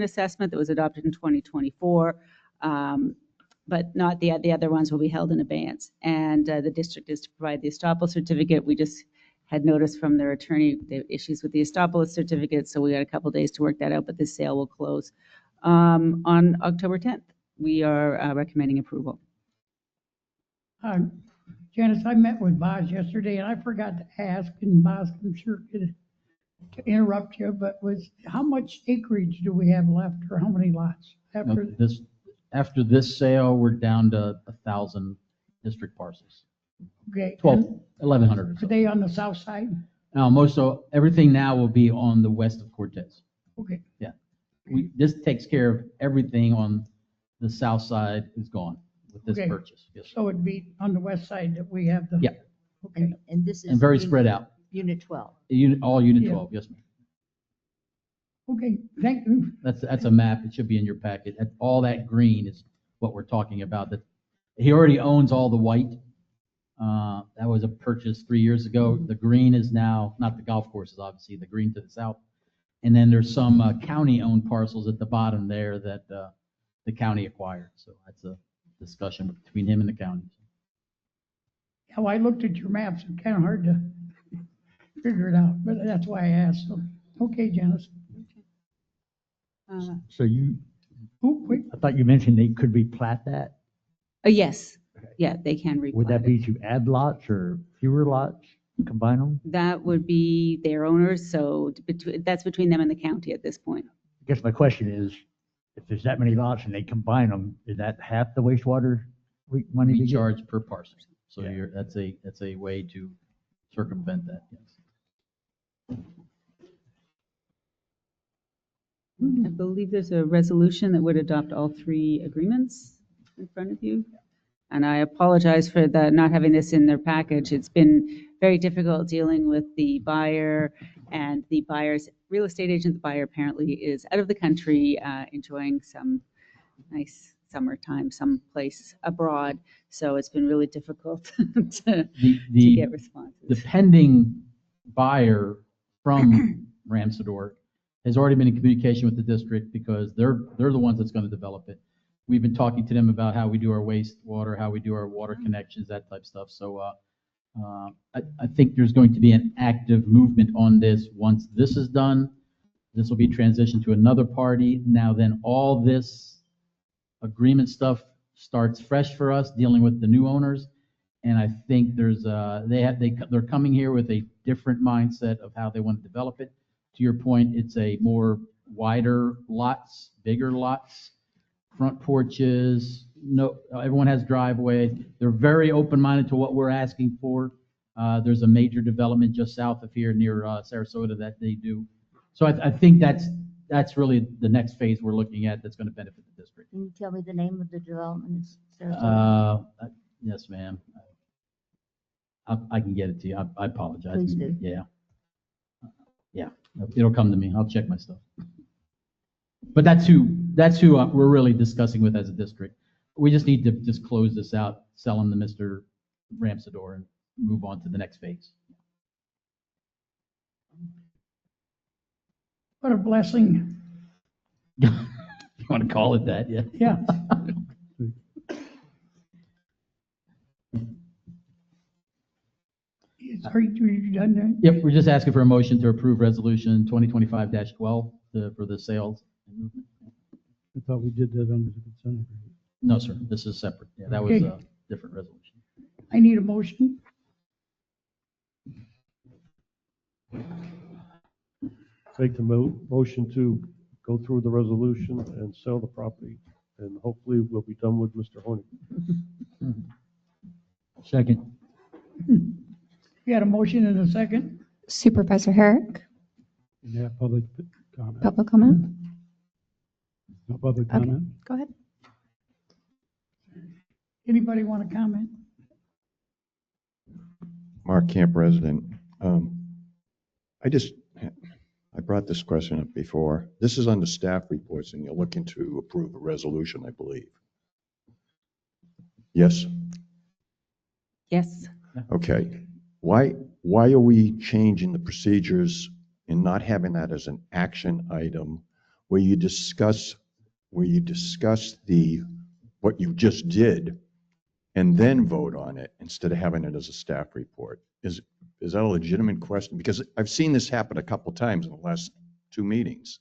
assessment that was adopted in 2024, but not the other ones will be held in abeyance. And the district is to provide the estoppel certificate. We just had notice from their attorney the issues with the estoppel certificate, so we got a couple days to work that out, but this sale will close on October 10th. We are recommending approval. Janice, I met with Boz yesterday, and I forgot to ask, and Boz, I'm sure could interrupt you, but how much acreage do we have left, or how many lots? After this sale, we're down to 1,000 district parcels. Okay. 1,100 or so. Are they on the south side? Everything now will be on the west of Cortez. Okay. Yeah. This takes care of everything on the south side is gone with this Okay. purchase. Yes. So it'd be on the west side that we have the. Yeah. Okay. And this is. And very spread out. Unit 12. All Unit Yeah. 12, yes, ma'am. Okay, thank you. That's a map. It should be in your packet. All that green is what we're talking about. That he already owns all the white. That was a purchase 3 years ago. The green is now, not the golf courses, obviously, the green to the south. And then there's some county-owned parcels at the bottom there that the county acquired. So that's a discussion between him and the county. How I looked at your maps, it's kind of hard to figure it out, but that's why I asked. So, okay, Janice. So Oh, wait. I thought you mentioned they could replat that. Yes, yeah, they can replat. Would that be to add lots or fewer lots, combine them? That would be their owners, so that's between them and the county at this point. I guess my question is, if there's that many lots and they combine them, is that half the wastewater money We we get? charge per parcel. So Yeah. that's a way to circumvent that. Yes. I believe there's a resolution that would adopt all three agreements in front of you. And I apologize for not having this in their package. It's been very difficult dealing with the buyer and the buyer's real estate agent. The buyer apparently is out of the country, enjoying some nice summertime someplace abroad. So it's been really difficult to get responses. The pending buyer from Ramsador has already been in communication with the district because they're the ones that's going to develop it. We've been talking to them about how we do our wastewater, how we do our water connections, that type of stuff. So I think there's going to be an active movement on this. Once this is done, this will be transitioned to another party. Now then all this agreement stuff starts fresh for us, dealing with the new owners. And I think they're coming here with a different mindset of how they want to develop it. To your point, it's a more wider lots, bigger lots, front porches. No, everyone has driveway. They're very open-minded to what we're asking for. There's a major development just south of here near Sarasota that they do. So I think that's really the next phase we're looking at that's going to benefit the district. Can you tell me the name of the development? Sarasota? Yes, ma'am. I can get it to you. I apologize. Please do. Yeah. Yeah, it'll come to me. I'll check my stuff. But that's who we're really discussing with as a district. We just need to just close this out, sell them to Mr. Ramsador, and move on to the next phase. What a blessing. You want to call it that? Yeah. Yeah. Are you done there? Yep, we're just asking for a motion to approve resolution 2025-12 for the sales. I thought we did that under the consent agreement. No, sir, this is separate. Yeah, that was Okay. a different resolution. I need a motion. Make the motion to go through the resolution and sell the property, and hopefully we'll be done with Mr. Horning. Second. You had a motion and a second? Supervisor Herrick, Can you have public comment? Public comment? No public Okay, comment? go ahead. Anybody want to comment? Mark Camp, resident. I brought this question up before. This is on the staff reports, and you're looking to approve a resolution, I believe. Yes? Yes. Okay. Why are we changing the procedures and not having that as an action item where you discuss what you just did and then vote on it instead of having it as a staff report? Is that a legitimate question? Because I've seen this happen a couple times in the last 2 meetings.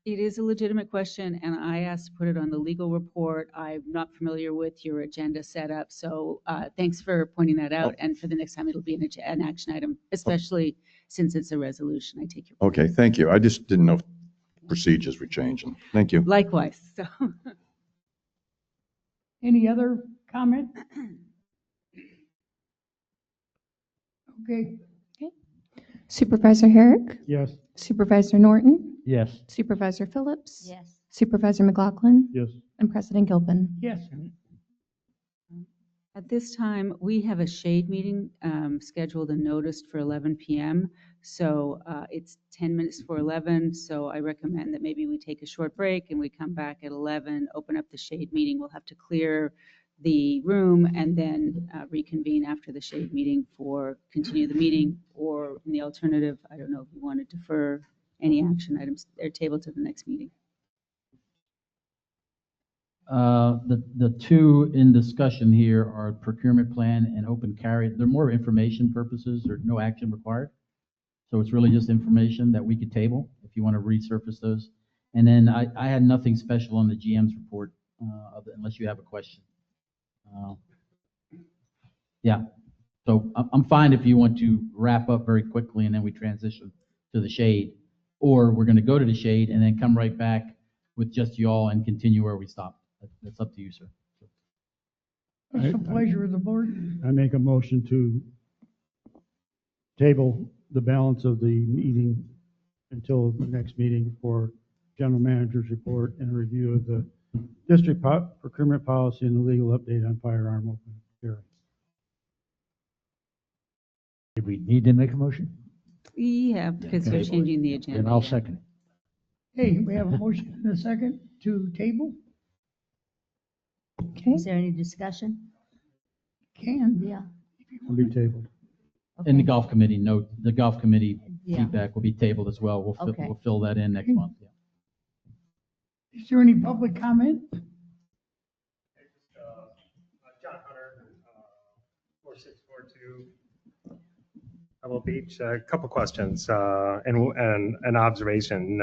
It is a legitimate question, and I asked to put it on the legal report. I'm not familiar with your agenda setup, so thanks for pointing that out. And for the next time, it'll be an action item, especially since it's a resolution. I take your point. Okay, thank you. I just didn't know if procedures were changing. Thank you. Likewise. So. Any other comment? Okay. Supervisor Herrick? Yes. Supervisor Norton? Yes. Supervisor Phillips? Yes. Supervisor McLaughlin? Yes. And President Gilpin? Yes. At this time, we have a shade meeting scheduled and noticed for 11 p.m. So it's 10 minutes for 11. So I recommend that maybe we take a short break and we come back at 11, open up the shade meeting. We'll have to clear the room and then reconvene after the shade meeting for continue the meeting, or in the alternative, I don't know if you want to defer any action items. They're tabled to the next meeting. The two in discussion here are procurement plan and open carry. They're more information purposes. There's no action required. So it's really just information that we could table if you want to resurface those. And then I had nothing special on the GM's report, unless you have a question. Yeah, so I'm fine if you want to wrap up very quickly and then we transition to the shade, or we're going to go to the shade and then come right back with just you all and continue where we stopped. That's up to you, sir. What's the pleasure of the board? I make a motion to table the balance of the meeting until the next meeting for general manager's report and a review of the district procurement policy and the legal update on firearm open carry. Do we need to make a motion? Yeah, because Okay. we're changing the agenda. Then I'll yeah. second it. Hey, we have a motion and a second to table? Okay. Is there any discussion? Can. Yeah. Will be tabled. In the Okay. golf committee note, the golf committee Yeah. feedback will be tabled as well. Okay. We'll fill that in next month. Yeah. Is there any public comment? John Hunter, 4642 Pebble Beach. A couple questions and an observation.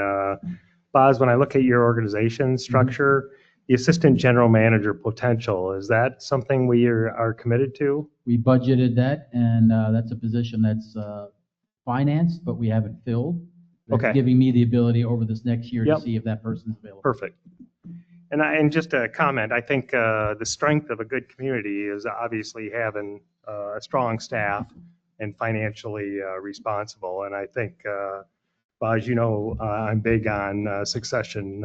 Boz, when I look at your organization structure, the assistant general manager potential, is that something we are committed to? We budgeted that, and that's a position that's financed, but we haven't filled. That's Okay. giving me the ability over this next year Yep. to see if that person's available. Perfect. And just a comment, I think the strength of a good community is obviously having a strong staff and financially responsible. And I think, Boz, you know, I'm big on succession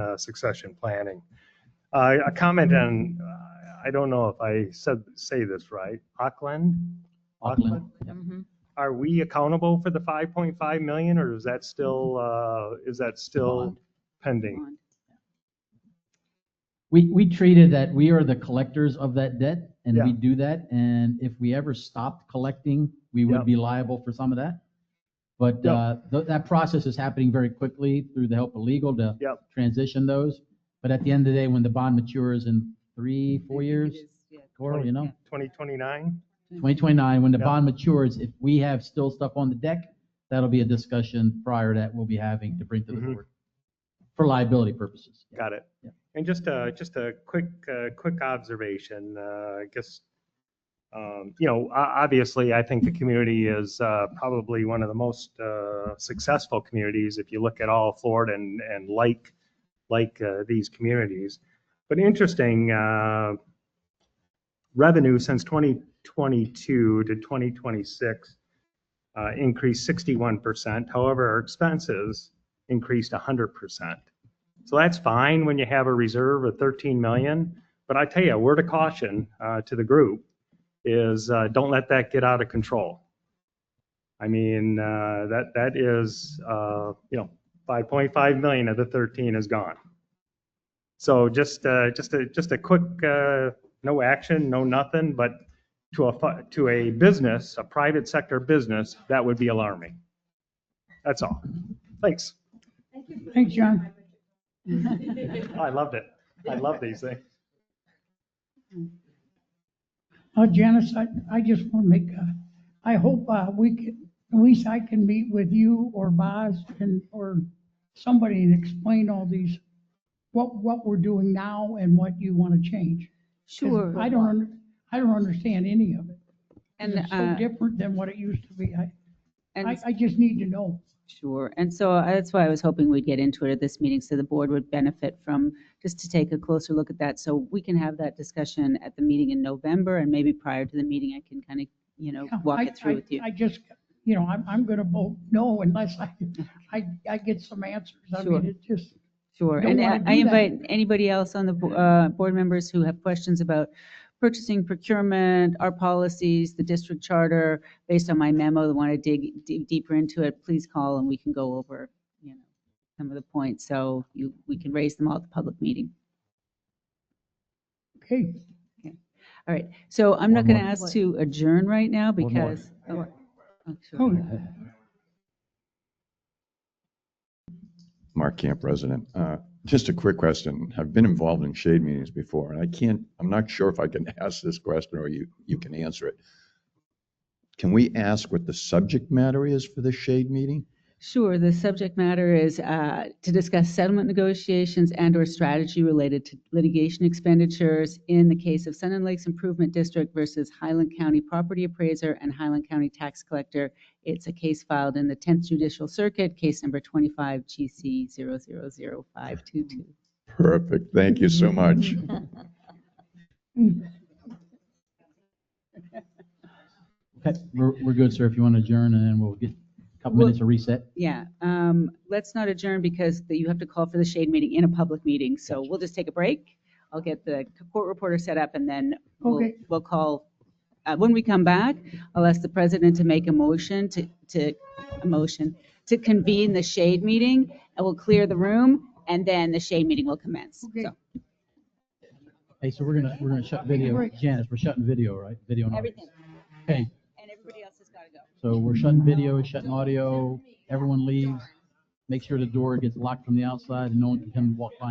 planning. A comment on, I don't know if I say this right, Auckland? Auckland. Mhm. Are we accountable for the 5.5 million, or is that still pending? We treated that we are the collectors of that debt, and Yeah. we do that. And if we ever stopped collecting, we would Yep. be liable for some of that. But that process is happening very quickly through the help of legal to Yep. transition those. But at the end of the day, when the bond matures in 3-4 years, Coral, you know, 2029? 2029, when the Yep. bond matures, if we have still stuff on the deck, that'll be a discussion prior to that we'll be having to bring to the Mhm. board for liability purposes. Got it. And just a quick observation, I guess, obviously, I think the community is probably one of the most successful communities if you look at all of Florida and like these communities. But interesting, revenue since 2022 to 2026 increased 61%. However, our expenses increased 100%. So that's fine when you have a reserve of 13 million. But I tell you, a word of caution to the group is don't let that get out of control. I mean, that is, 5.5 million of the 13 is gone. So just a quick, no action, no nothing, but to a business, a private sector business, that would be alarming. That's all. Thanks. Thanks, John. I loved it. I love these things. Janice, I just want to make, I hope we can, at least I can meet with you or Boz or somebody and explain all these, what we're doing now and what you want to change. 'Cause Sure. I don't understand any of it. And, It's so different than what it used to be. And I just need to know. Sure. And so that's why I was hoping we'd get into it at this meeting, so the board would benefit from just to take a closer look at that. So we can have that discussion at the meeting in November, and maybe prior to the meeting, I can kind of, Yeah, walk it through with you. I just, I'm going to vote no unless I get some answers. I Sure. mean, it just. Sure. don't And wanna I do that. invite anybody else on the board members who have questions about purchasing, procurement, our policies, the district charter, based on my memo, that want to dig deeper into it, please call and we can go over, some of the points. So we can raise them all at the public meeting. Okay. All right. So I'm not One going to more. ask to adjourn right now One more. because. Sure. Mark Camp, resident. Just a quick question. I've been involved in shade meetings before, and I'm not sure if I can ask this question or you can answer it. Can we ask what the subject matter is for this shade meeting? Sure. The subject matter is to discuss settlement negotiations and/or strategy related to litigation expenditures in the case of Sun and Lakes Improvement District versus Highland County Property Appraiser and Highland County Tax Collector. It's a case filed in the 10th Judicial Circuit, case number 25 GC 000522. Perfect. Thank you so much. Okay, we're good, sir. If you want to adjourn, and then we'll get a couple minutes to reset. Yeah, let's not adjourn because you have to call for the shade meeting in a public meeting. So we'll just take a break. I'll get the court reporter set up and then we'll call. When we come back, I'll ask the president to make a motion to convene the shade meeting, and we'll clear the room, and then the shade meeting will commence. So Hey, so we're gonna shut video. Janice, we're shutting video, right? Video and audio. everything, Okay, and everybody else has got to go. so we're shutting video, shutting audio. Everyone leaves. Make sure the door gets locked from the outside and no one can come walk by.